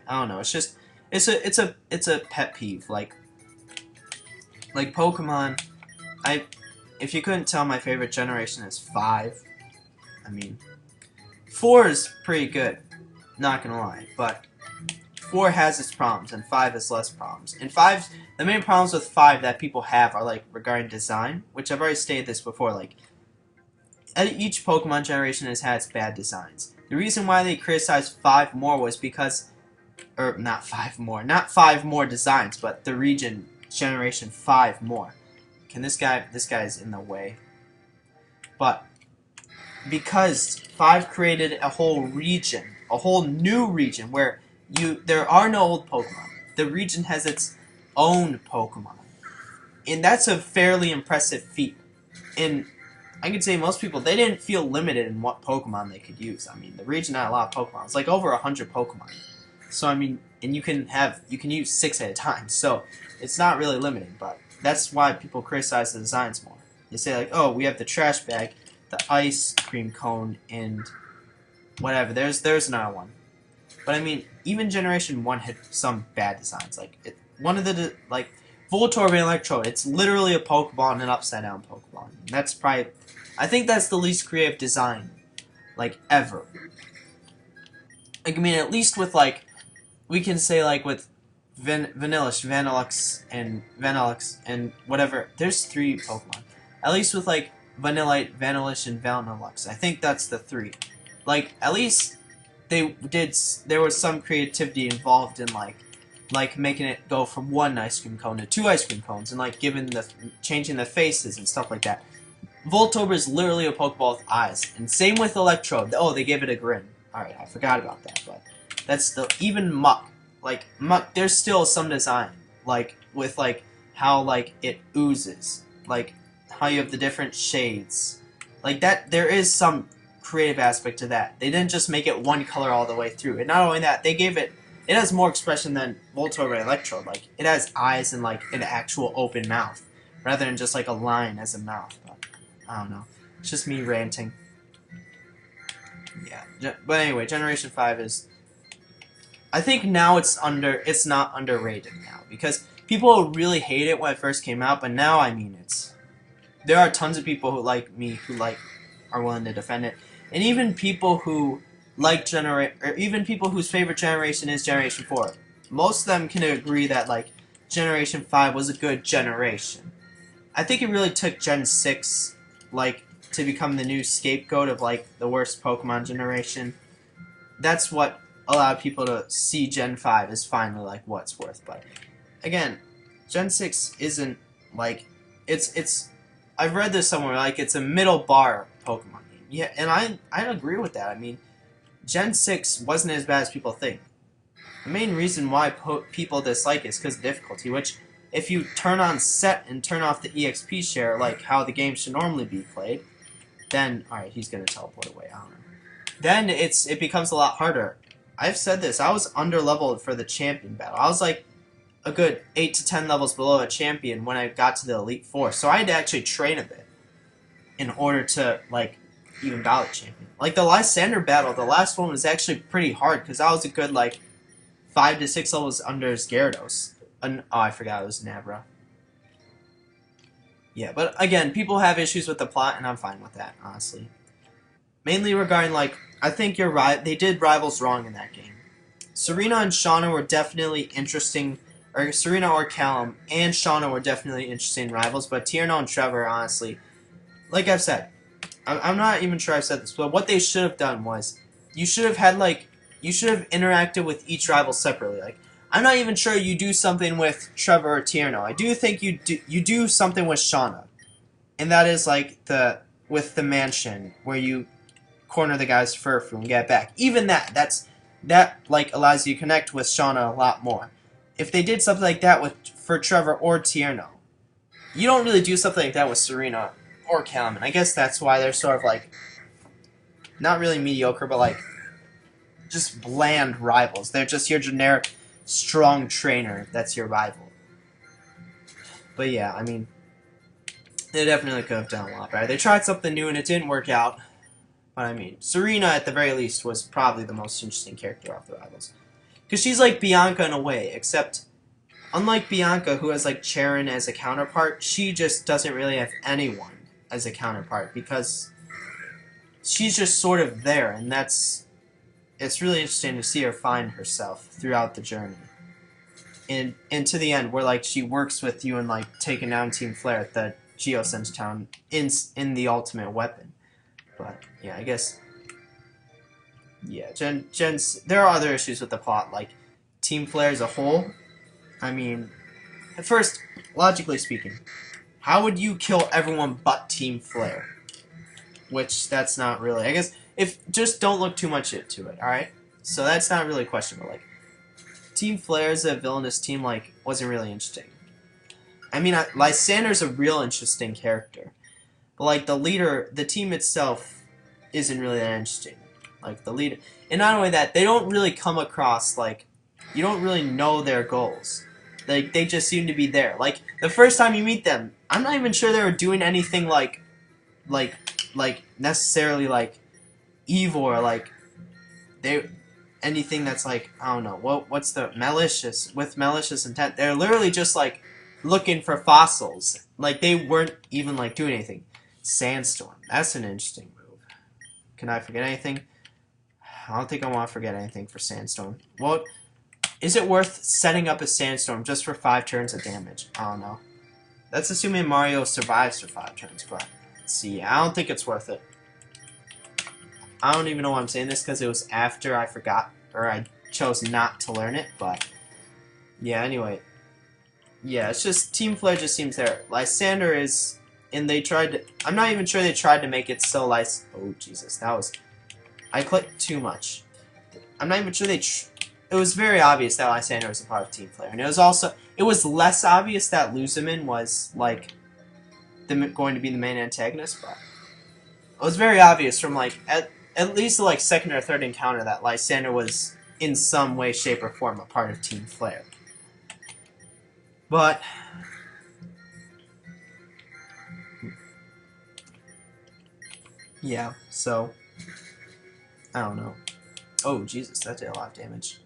I don't know. It's just... It's a pet peeve. Like Pokemon... If you couldn't tell, my favorite generation is 5. I mean... 4 is pretty good. Not gonna lie, but 4 has its problems, and 5 has less problems. And 5, the main problems with 5 that people have are, like, regarding design, which I've already stated this before, like, each Pokemon generation has had its bad designs. The reason why they criticized 5 more was because, not 5 more designs, but the region generation 5 more. This guy's in the way. But, because 5 created a whole region, a whole new region where there are no old Pokemon. The region has its own Pokemon. And that's a fairly impressive feat. And I could say most people, they didn't feel limited in what Pokemon they could use. I mean, the region had a lot of Pokemon. It's like over 100 Pokemon. So, I mean, and you can use 6 at a time. So, it's not really limited, but that's why people criticize the designs more. They say, like, oh, we have the trash bag, the ice cream cone, and whatever. There's another one. But I mean, even Generation 1 had some bad designs. Like, Voltorb and Electrode, it's literally a Pokeball and an upside down Pokeball. And that's probably, I think that's the least creative design, like, ever. Like, I mean, at least with, like, we can say, like, with Vanillux, and whatever, there's 3 Pokemon. At least with, like, Vanillite, Vanillish, and Vanillux. I think that's the 3. Like, at least there was some creativity involved in, like, like making it go from 1 ice cream cone to 2 ice cream cones, and like changing the faces and stuff like that. Voltober is literally a Pokeball with eyes, and same with Electrode. Oh, they gave it a grin. Alright, I forgot about that, but that's even Muck. Like, Muck, there's still some design, like, with, like, how, like, it oozes. Like, how you have the different shades. Like, that, there is some creative aspect to that. They didn't just make it one color all the way through. And not only that, they gave it has more expression than Voltorb and Electrode. Like, it has eyes and, like, an actual open mouth, rather than just, like, a line as a mouth. But, I don't know. It's just me ranting. Yeah. But anyway, Generation 5 is... I think now it's not underrated now, because people really hate it when it first came out, but now, I mean, there are tons of people who like me who are willing to defend it, and even people who even people whose favorite generation is Generation 4. Most of them can agree that like Generation 5 was a good generation. I think it really took Gen 6 like to become the new scapegoat of like the worst Pokemon generation. That's what allowed people to see Gen 5 as finally like what's worth. But again, Gen 6 isn't like it's I've read this somewhere, like it's a middle bar Pokemon game. Yeah, and I agree with that. I mean, Gen 6 wasn't as bad as people think. The main reason why people dislike it is because of difficulty, which if you turn on set and turn off the EXP share, like how the game should normally be played, then alright, he's gonna teleport away, I don't know. Then it becomes a lot harder. I've said this, I was under-leveled for the champion battle. I was like a good 8 to 10 levels below a champion when I got to the Elite Four, so I had to actually train a bit in order to, like, even battle the champion. Like, the Lysander battle, the last one was actually pretty hard, because I was a good, like, 5 to 6 levels under Gyarados. Oh, I forgot it was Nabra. Yeah, but again, people have issues with the plot, and I'm fine with that, honestly. Mainly regarding, like, I think you're right, they did rivals wrong in that game. Serena and Shauna were definitely interesting, or Serena or Callum and Shauna were definitely interesting rivals, but Tierno and Trevor, honestly, like I've said, I'm not even sure I've said this, but what they should have done was, you should have interacted with each rival separately. Like, I'm not even sure you do something with Trevor or Tierno. I do think you do something with Shauna, and that is like with the mansion where you corner the guy's Furfrou and get it back. Even that like allows you to connect with Shauna a lot more. If they did something like that for Trevor or Tierno, you don't really do something like that with Serena or Callum, and I guess that's why they're sort of like not really mediocre, but like just bland rivals. They're just your generic strong trainer that's your rival. But yeah, I mean, they definitely could have done a lot better. They tried something new and it didn't work out. But I mean, Serena at the very least was probably the most interesting character of the rivals. Because she's like Bianca in a way, except unlike Bianca, who has like Charon as a counterpart, she just doesn't really have anyone as a counterpart because she's just sort of there, and it's really interesting to see her find herself throughout the journey. And to the end, where like she works with you and like taking down Team Flare at the Geosense town in the ultimate weapon. But yeah, I guess yeah, there are other issues with the plot, like Team Flare as a whole. I mean, at first, logically speaking, how would you kill everyone but Team Flare? Which, that's not really, I guess, just don't look too much into it, alright? So that's not really questionable, like, Team Flare as a villainous team, like, wasn't really interesting. I mean, Lysander's a real interesting character. But, like, the team itself isn't really that interesting. Like, the leader, and not only that, they don't really come across, like, you don't really know their goals. Like, they just seem to be there. Like, the first time you meet them, I'm not even sure they were doing anything, like necessarily, like, evil or, like, anything that's, like, I don't know, what's the, with malicious intent. They're literally just, like, looking for fossils. Like, they weren't even, like, doing anything. Sandstorm. That's an interesting move. Can I forget anything? I don't think I want to forget anything for Sandstorm. Well, is it worth setting up a Sandstorm just for 5 turns of damage? I don't know. That's assuming Mario survives for 5 turns, but let's see. I don't think it's worth it. I don't even know why I'm saying this, because it was after I forgot, or I chose not to learn it, but Yeah, anyway. Yeah, it's just Team Flare just seems there. Lysander is, and they tried to. I'm not even sure they tried to make it so Oh Jesus, that was. I clicked too much. I'm not even sure they. It was very obvious that Lysander was a part of Team Flare, and it was also. It was less obvious that Luzamin was like, going to be the main antagonist, but it was very obvious from like at least the like second or third encounter that Lysander was in some way, shape, or form a part of Team Flare. But yeah, so I don't know. Oh Jesus, that did a lot of damage.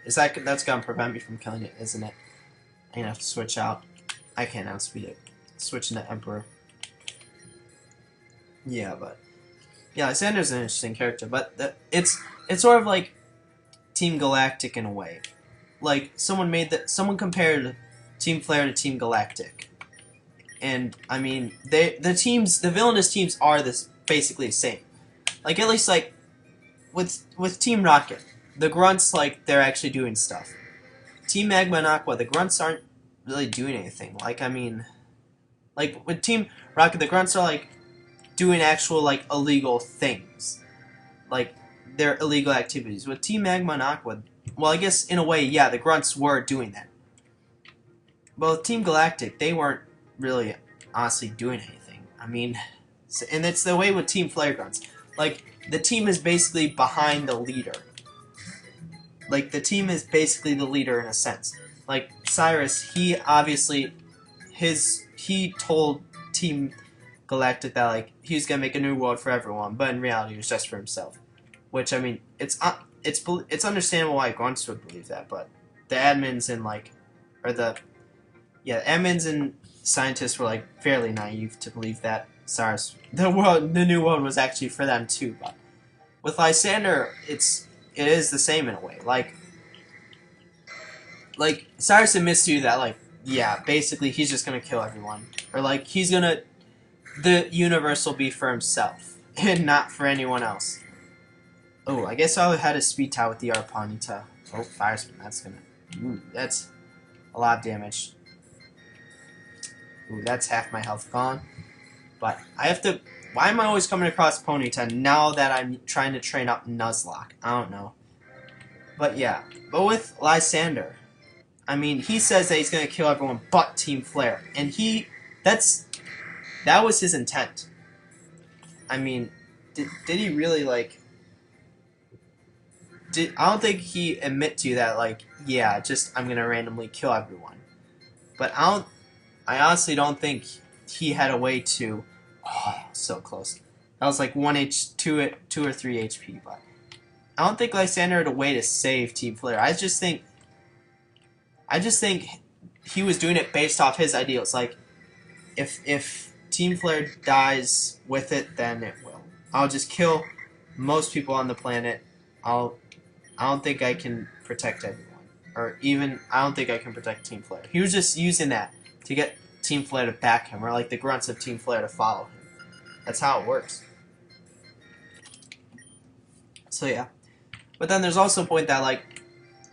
That's gonna prevent me from killing it, isn't it? I'm gonna have to switch out. I can't outspeed it. Switch into Emperor. Yeah, but yeah, Lysander's an interesting character, but it's sort of like Team Galactic in a way. Like someone compared Team Flare to Team Galactic, and I mean the villainous teams are basically the same. Like at least like with Team Rocket, the grunts like they're actually doing stuff. Team Magma and Aqua, the grunts aren't really doing anything. Like I mean, like with Team Rocket, the grunts are like doing actual like illegal things, like their illegal activities. With Team Magma and Aqua, well, I guess in a way, yeah, the grunts were doing that. But with Team Galactic, they weren't really honestly doing anything. I mean, and it's the way with Team Flare grunts. Like the team is basically behind the leader. Like the team is basically the leader in a sense. Like Cyrus, he obviously he told Team Galactic that like he was gonna make a new world for everyone, but in reality, it was just for himself. Which I mean, it's understandable why grunts would believe that, but the admins and like, or the admins and scientists were like fairly naive to believe that Cyrus, the new world was actually for them too. But with Lysander, it is the same in a way. Like Cyrus admits to you that like, yeah, basically he's just gonna kill everyone, or like the universe will be for himself and not for anyone else. Oh, I guess I had a speed tie with the Arpanita. Oh, Fire Spin, that's a lot of damage. Ooh, that's half my health gone. But I have to... Why am I always coming across Ponyta now that I'm trying to train up Nuzlocke? I don't know. But yeah. But with Lysander, I mean, he says that he's going to kill everyone but Team Flare. And that was his intent. I mean, did he really, like... I don't think he admit to you that, like, yeah, just I'm going to randomly kill everyone. But I honestly don't think he had a way to... Oh, so close. That was like 2 or 3 HP, but I don't think Lysander had a way to save Team Flare. I just think he was doing it based off his ideals. Like, if Team Flare dies with it, then it will. I'll just kill most people on the planet. I don't think I can protect everyone. Or even, I don't think I can protect Team Flare. He was just using that to get Team Flare to back him, or like the grunts of Team Flare to follow him. That's how it works. So yeah. But then there's also a point that like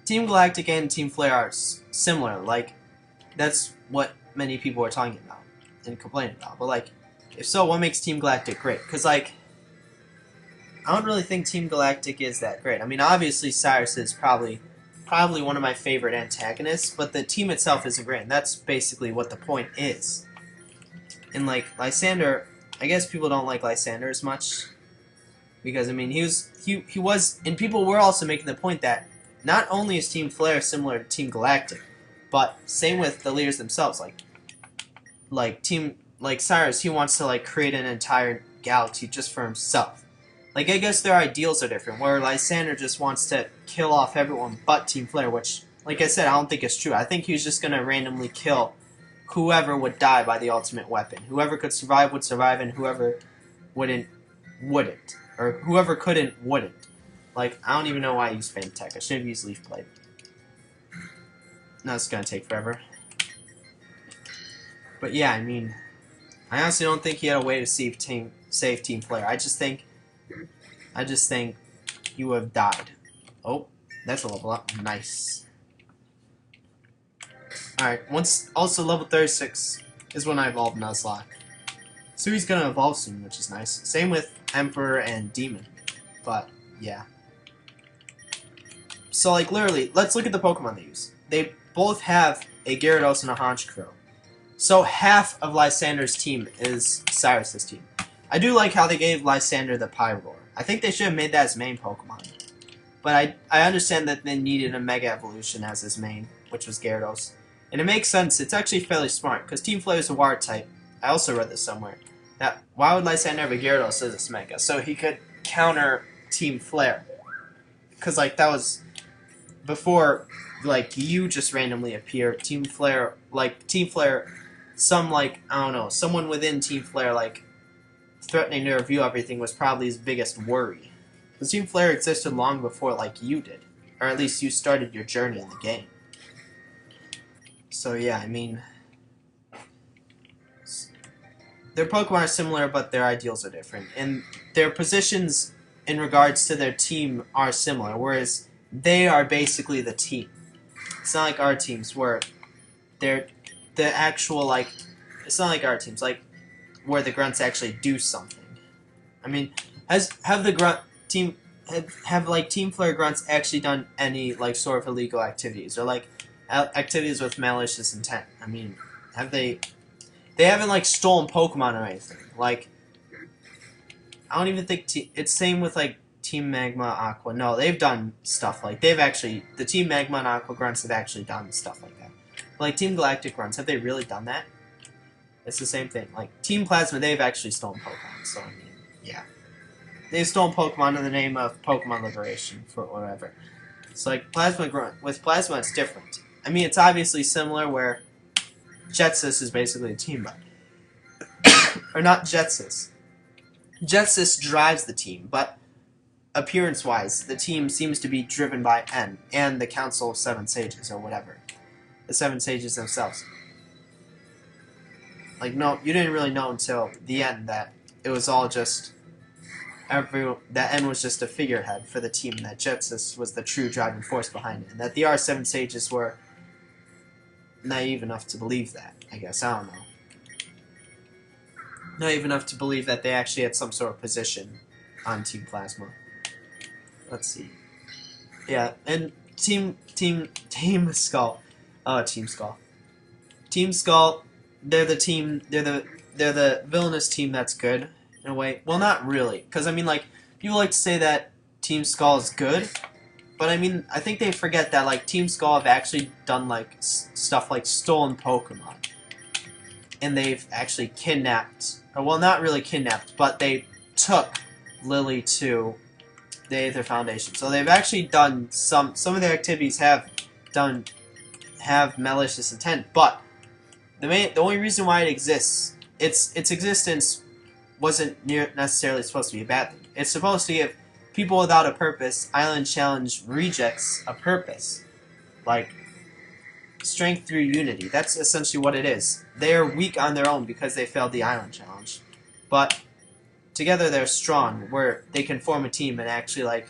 Team Galactic and Team Flare are similar. Like that's what many people are talking about and complaining about. But like, if so, what makes Team Galactic great? Because like, I don't really think Team Galactic is that great. I mean, obviously Cyrus is probably one of my favorite antagonists, but the team itself isn't great. And that's basically what the point is. And like Lysander, I guess people don't like Lysander as much because I mean he was, and people were also making the point that not only is Team Flare similar to Team Galactic, but same with the leaders themselves. Like Cyrus, he wants to like create an entire galaxy just for himself. Like I guess their ideals are different. Where Lysander just wants to kill off everyone but Team Flare, which, like I said, I don't think is true. I think he was just gonna randomly kill whoever would die by the ultimate weapon. Whoever could survive would survive, and whoever wouldn't. Or whoever couldn't, wouldn't. Like, I don't even know why I used Phantom Tech. I should have used Leaf Blade. No, it's gonna take forever. But yeah, I mean, I honestly don't think he had a way to save Team Flare. I just think you would have died. Oh, that's a level up. Nice. Alright, once also level 36 is when I evolved Nuzlocke. So he's gonna evolve soon, which is nice. Same with Emperor and Demon. But, yeah. So, like, literally, let's look at the Pokemon they use. They both have a Gyarados and a Honchkrow. So, half of Lysander's team is Cyrus's team. I do like how they gave Lysander the Pyroar. I think they should have made that his main Pokemon. But I understand that they needed a Mega Evolution as his main, which was Gyarados. And it makes sense. It's actually fairly smart, because Team Flare is a Water type. I also read this somewhere. That why would Lysander have a Gyarados as his Mega? So he could counter Team Flare. Because, like, that was before, like, you just randomly appear. Team Flare, some, like, I don't know, someone within Team Flare, like, threatening to review everything was probably his biggest worry. Because Team Flare existed long before, like, you did. Or at least you started your journey in the game. So, yeah, I mean, their Pokemon are similar, but their ideals are different. And their positions in regards to their team are similar, whereas they are basically the team. It's not like our teams where they're the actual, like, it's not like our teams, like, where the grunts actually do something. I mean, have the grunt team, have like, Team Flare grunts actually done any, like, sort of illegal activities, or, like, activities with malicious intent? I mean, have they haven't, like, stolen Pokemon or anything. Like, I don't even think it's same with, like, Team Magma Aqua. No, they've done stuff like the Team Magma and Aqua grunts have actually done stuff like that. Like, Team Galactic grunts, have they really done that? It's the same thing. Like, Team Plasma, they've actually stolen Pokemon, so I mean, yeah. They've stolen Pokemon in the name of Pokemon Liberation, for whatever. So, like, with Plasma, it's different. I mean, it's obviously similar where Jetsis is basically a team, but or not Jetsis. Jetsis drives the team, but appearance-wise, the team seems to be driven by N and the Council of Seven Sages, or whatever. The Seven Sages themselves. Like, no, you didn't really know until the end that it was all just that N was just a figurehead for the team, that Jetsis was the true driving force behind it, and that the R7 Sages were naive enough to believe that, I guess. I don't know. Naive enough to believe that they actually had some sort of position on Team Plasma. Let's see. Yeah, and Team Skull. Team Skull. Team Skull, they're the villainous team that's good, in a way. Well, not really, because, I mean, like, people like to say that Team Skull is good, but, I mean, I think they forget that, like, Team Skull have actually done, like, stuff like stolen Pokemon. And they've actually kidnapped, or, well, not really kidnapped, but they took Lily to the Aether Foundation. So they've actually done some of their activities have malicious intent, but the only reason why it exists, its existence wasn't necessarily supposed to be a bad thing. It's supposed to give people without a purpose, Island Challenge rejects, a purpose. Like, strength through unity. That's essentially what it is. They're weak on their own because they failed the Island Challenge. But together they're strong, where they can form a team and actually, like,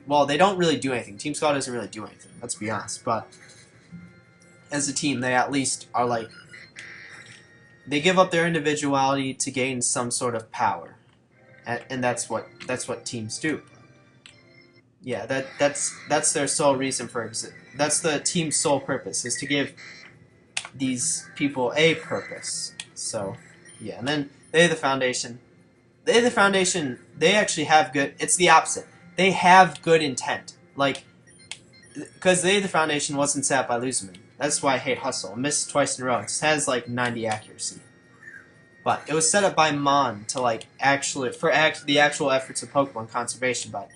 well, they don't really do anything. Team Skull doesn't really do anything, let's be honest. But as a team, they at least are, like, they give up their individuality to gain some sort of power. And that's what teams do. Yeah, that's their sole reason for that's the team's sole purpose, is to give these people a purpose. So, yeah, and then the Foundation, they actually have good, it's the opposite. They have good intent. Like, because the Foundation wasn't set up by Luzman. That's why I hate Hustle. Missed twice in a row. It has, like, 90 accuracy. But it was set up by Mon to, like, the actual efforts of Pokemon conservation. But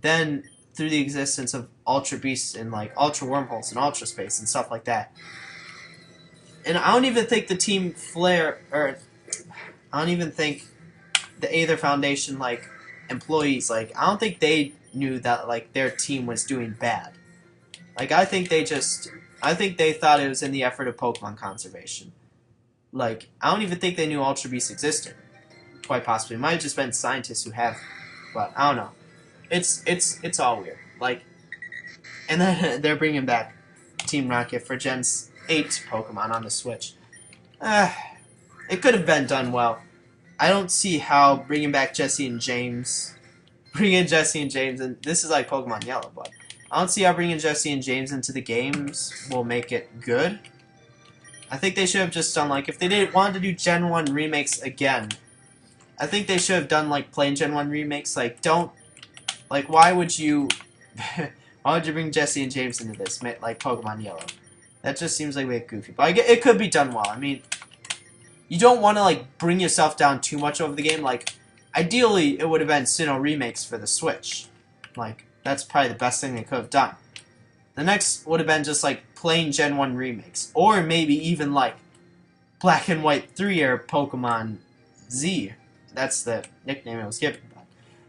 then, through the existence of Ultra Beasts and, like, Ultra Wormholes and Ultra Space and stuff like that. And I don't even think the Team Flare, or I don't even think the Aether Foundation, like, employees, like, I don't think they knew that, like, their team was doing bad. Like, I think they thought it was in the effort of Pokemon conservation. Like, I don't even think they knew Ultra Beasts existed. Quite possibly. It might have just been scientists who have, but I don't know. It's all weird. Like, and then they're bringing back Team Rocket for Gen 8 Pokemon on the Switch. It could have been done well. I don't see how bringing back Jesse and James... and this is like Pokemon Yellow, but I don't see how bringing Jesse and James into the games will make it good. I think they should have just done, like, if they wanted to do Gen 1 remakes again, I think they should have done, like, plain Gen 1 remakes. Like, don't... Like, why would you... why would you bring Jesse and James into this, like Pokemon Yellow? That just seems like way goofy. But it could be done well. I mean, you don't want to, like, bring yourself down too much over the game. Like, ideally, it would have been Sinnoh remakes for the Switch. Like, that's probably the best thing they could have done. The next would have been just, like, plain Gen 1 remakes. Or maybe even, like, Black and White 3 or Pokemon Z. That's the nickname it was given.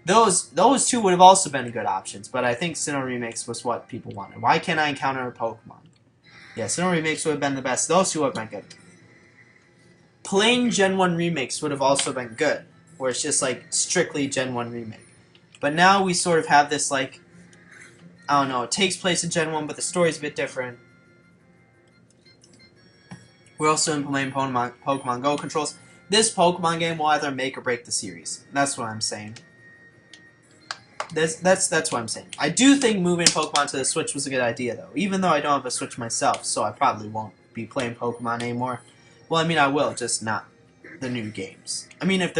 Those two would have also been good options, but I think Sinnoh remakes was what people wanted. Why can't I encounter a Pokemon? Yeah, Sinnoh remakes would have been the best. Those two would have been good. Plain Gen 1 remakes would have also been good, where it's just, like, strictly Gen 1 remake. But now we sort of have this, like, I don't know, it takes place in Gen 1, but the story's a bit different. We're also implementing Pokemon Go controls. This Pokemon game will either make or break the series. That's what I'm saying. That's what I'm saying. I do think moving Pokemon to the Switch was a good idea, though. Even though I don't have a Switch myself, so I probably won't be playing Pokemon anymore. Well, I mean, I will, just not the new games. I mean, if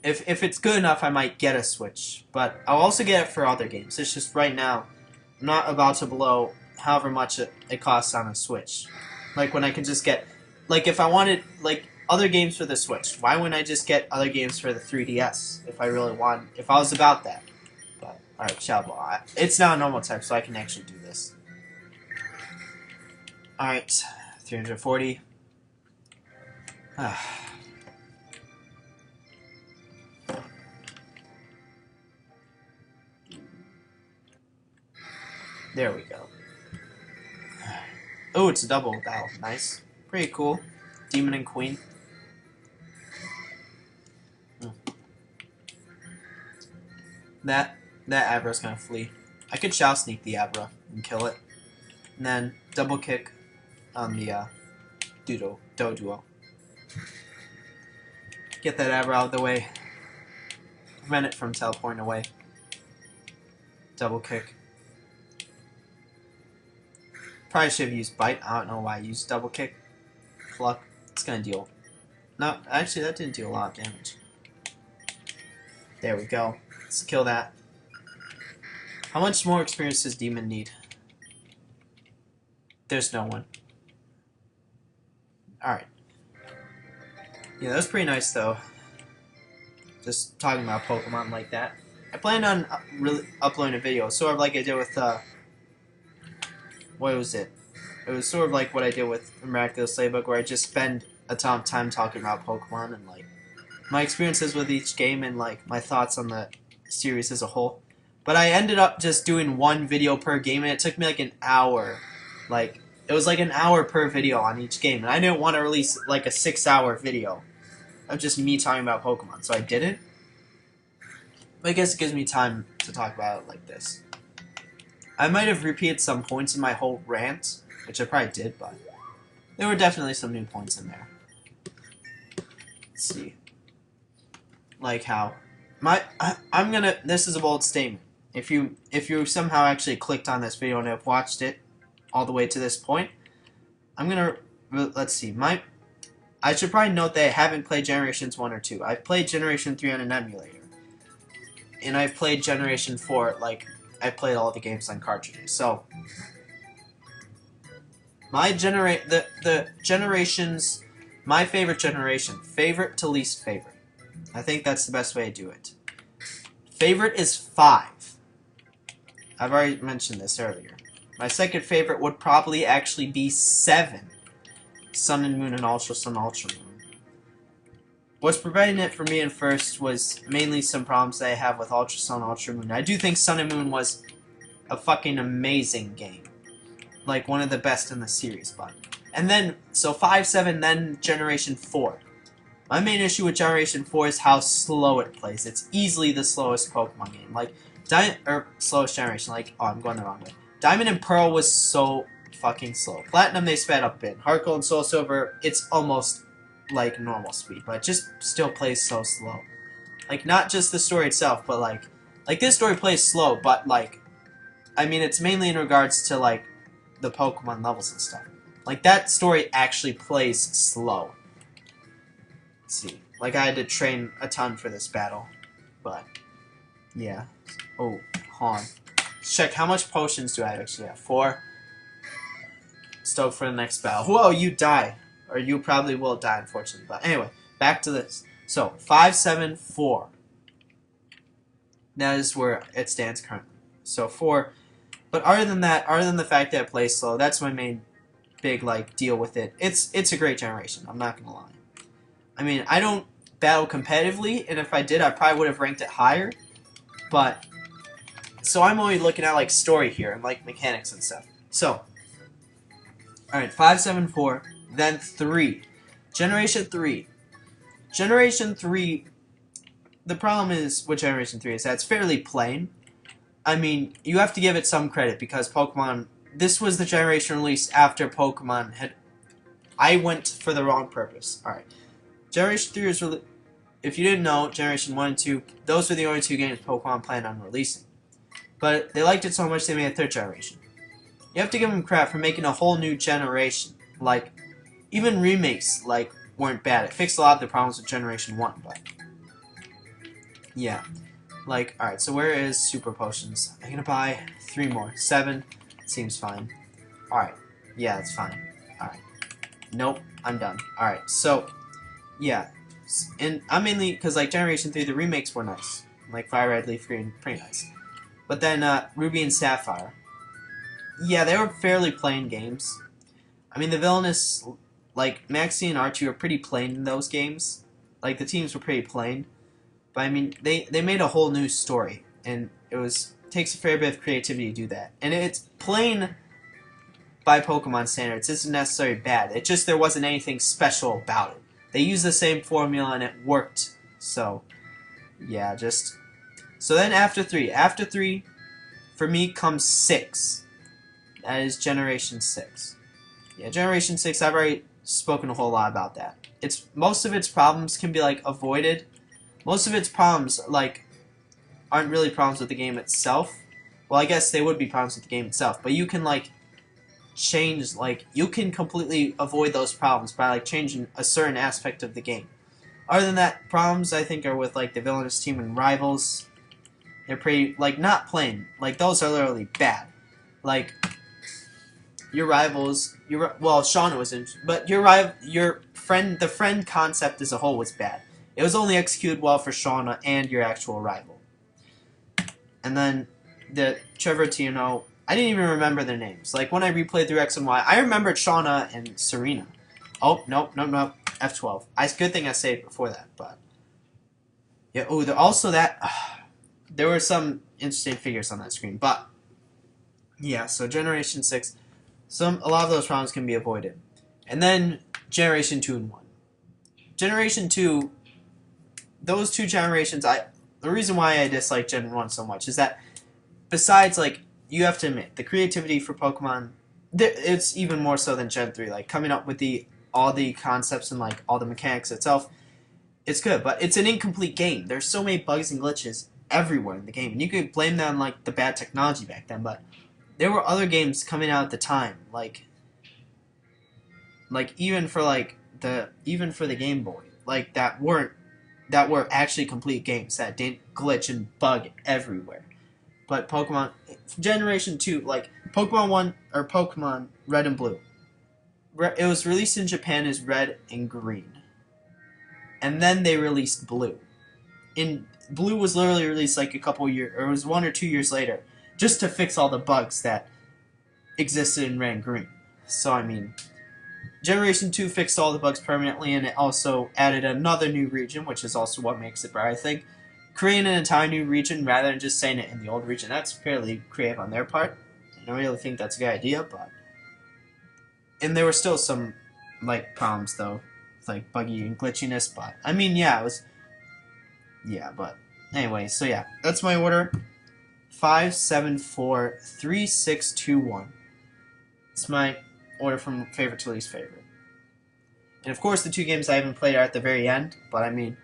it's good enough, I might get a Switch. But I'll also get it for other games. It's just right now, I'm not about to blow however much it costs on a Switch. Like, when I can just get... Like, if I wanted, like, other games for the Switch, why wouldn't I just get other games for the 3DS if I really want... If I was about that. Alright, Shadow Ball. It's now normal type, so I can actually do this. Alright, 340. There we go. Oh, it's a double battle. Nice. Pretty cool. Demon and Queen. That Abra's gonna flee. I could Shao Sneak the Abra and kill it. And then double kick on the Doduo. Get that Abra out of the way. Prevent it from teleporting away. Double kick. Probably should have used Bite. I don't know why I used double kick. Pluck. It's gonna deal. No, actually that didn't do a lot of damage. There we go. Let's kill that. How much more experience does Demon need? There's no one. Alright. Yeah, that was pretty nice, though. Just talking about Pokemon like that. I planned on really uploading a video, sort of like I did with, what was it? It was sort of like what I did with Miraculous Playbook, where I just spend a ton of time talking about Pokemon and, like, my experiences with each game and, like, my thoughts on the series as a whole. But I ended up just doing one video per game, and it took me like an hour. Like, it was like an hour per video on each game, and I didn't want to release like a 6-hour video of just me talking about Pokemon, so I didn't. But I guess it gives me time to talk about it like this. I might have repeated some points in my whole rant, which I probably did, but there were definitely some new points in there. Let's see. Like how... I'm gonna... This is a bold statement. If you somehow actually clicked on this video and have watched it all the way to this point, I'm gonna... Let's see. I should probably note that I haven't played Generations 1 or 2. I've played Generation 3 on an emulator. And I've played Generation 4, like, I've played all the games on cartridges. So, the generations... My favorite generation. Favorite to least favorite. I think that's the best way to do it. Favorite is 5. I've already mentioned this earlier. My second favorite would probably actually be 7. Sun and Moon and Ultra Sun, Ultra Moon. What's preventing it from being first was mainly some problems that I have with Ultra Sun, Ultra Moon. I do think Sun and Moon was a fucking amazing game. Like, one of the best in the series, but... And then, so 5, 7, then Generation 4. My main issue with Generation 4 is how slow it plays. It's easily the slowest Pokemon game. Like, slowest generation, like, oh, I'm going the wrong way. Diamond and Pearl was so fucking slow. Platinum, they sped up a bit. Heart Gold and Soul Silver, it's almost like normal speed, but it just still plays so slow. Like, not just the story itself, but like this story plays slow, but like, I mean, it's mainly in regards to like the Pokemon levels and stuff. Like, that story actually plays slow. Let's see. Like, I had to train a ton for this battle, but yeah. Oh, hold on. Let's check how much potions do I actually have. 4. Stoked for the next battle. Whoa, you die. Or you probably will die, unfortunately. But anyway, back to this. So, 5, 7, 4. That is where it stands currently. So, 4. But other than that, other than the fact that it plays slow, that's my main big, like, deal with it. It's a great generation. I'm not gonna lie. I mean, I don't battle competitively, and if I did, I probably would have ranked it higher. But, so I'm only looking at, like, story here and, like, mechanics and stuff. So, alright, 5, 7, 4, then 3. Generation 3. Generation 3, the problem is with Generation 3 is that it's fairly plain. I mean, you have to give it some credit because Pokemon, this was the generation released after Pokemon had, I went for the wrong purpose. Alright, Generation 3 was really, if you didn't know, Generation 1 and 2, those were the only 2 games Pokemon planned on releasing. But they liked it so much they made a 3rd generation. You have to give them credit for making a whole new generation. Like, even remakes, like, weren't bad. It fixed a lot of the problems with Generation 1, but yeah. Like, alright, so where is Super Potions? I'm gonna buy 3 more. 7 seems fine. Alright, yeah, it's fine. Alright. Nope, I'm done. Alright, so, yeah. And I'm mainly, because, like, Generation 3, the remakes were nice. Like, Fire Red, Leaf Green, pretty nice. But then, Ruby and Sapphire. Yeah, they were fairly plain games. I mean, the villainous, like, Maxie and Archie were pretty plain in those games. Like, the teams were pretty plain. But, I mean, they made a whole new story. And it takes a fair bit of creativity to do that. And it's plain by Pokemon standards. It isn't necessarily bad. It just, there wasn't anything special about it. They used the same formula and it worked. So, yeah, just... So then after 3, for me, comes 6. That is Generation 6. Yeah, Generation 6, I've already spoken a whole lot about that. Most of its problems can be, like, avoided. Most of its problems, like, aren't really problems with the game itself. Well, I guess they would be problems with the game itself, but you can, like, change, like, you can completely avoid those problems by, like, changing a certain aspect of the game. Other than that, problems, I think, are with, like, the villainous team and rivals. They're pretty, like, not plain. Like, those are literally bad. Like, your rivals, well, Shauna was in, but the friend concept as a whole was bad. It was only executed well for Shauna and your actual rival. And then, the Trevor Tino, I didn't even remember their names. Like, when I replayed through X and Y, I remembered Shauna and Serena. Oh, nope, F12. Good thing I saved before that, but... Yeah, oh, also that... there were some interesting figures on that screen, but... Yeah, so Generation 6, a lot of those problems can be avoided. And then, Generation 2 and 1. Generation 2, those 2 generations, the reason why I dislike Gen 1 so much is that, besides, like, you have to admit, the creativity for Pokemon, it's even more so than Gen 3. Like, coming up with all the concepts and, like, all the mechanics itself, it's good, but it's an incomplete game. There's so many bugs and glitches everywhere in the game, and you could blame that on, like, the bad technology back then, but there were other games coming out at the time, like even for the Game Boy, like, that were actually complete games that didn't glitch and bug everywhere. But Pokemon Generation 2, like Pokemon 1 or Pokemon Red and Blue, it was released in Japan as Red and Green, and then they released Blue. Blue was literally released like a couple years, or it was 1 or 2 years later, just to fix all the bugs that existed in Red and Green. So, I mean, Generation 2 fixed all the bugs permanently, and it also added another new region, which is also what makes it better, I think. Creating an entire new region rather than just saying it in the old region, that's fairly creative on their part. I don't really think that's a good idea, but... And there were still some, like, problems, though, with, like, buggy and glitchiness, but... I mean, yeah, it was... Yeah, but... Anyway, so yeah, that's my order. 5, 7, 4, 3, 6, 2, 1. It's my order from favorite to least favorite. And of course, the 2 games I haven't played are at the very end, but I mean,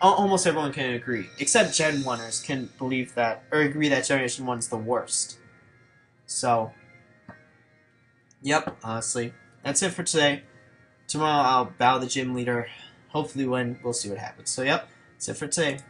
almost everyone can agree, except Gen 1ers can believe that, or agree that Generation 1 is the worst. So, yep, honestly, that's it for today. Tomorrow I'll bow the gym leader, hopefully win, we'll see what happens. So, yep, that's it for today.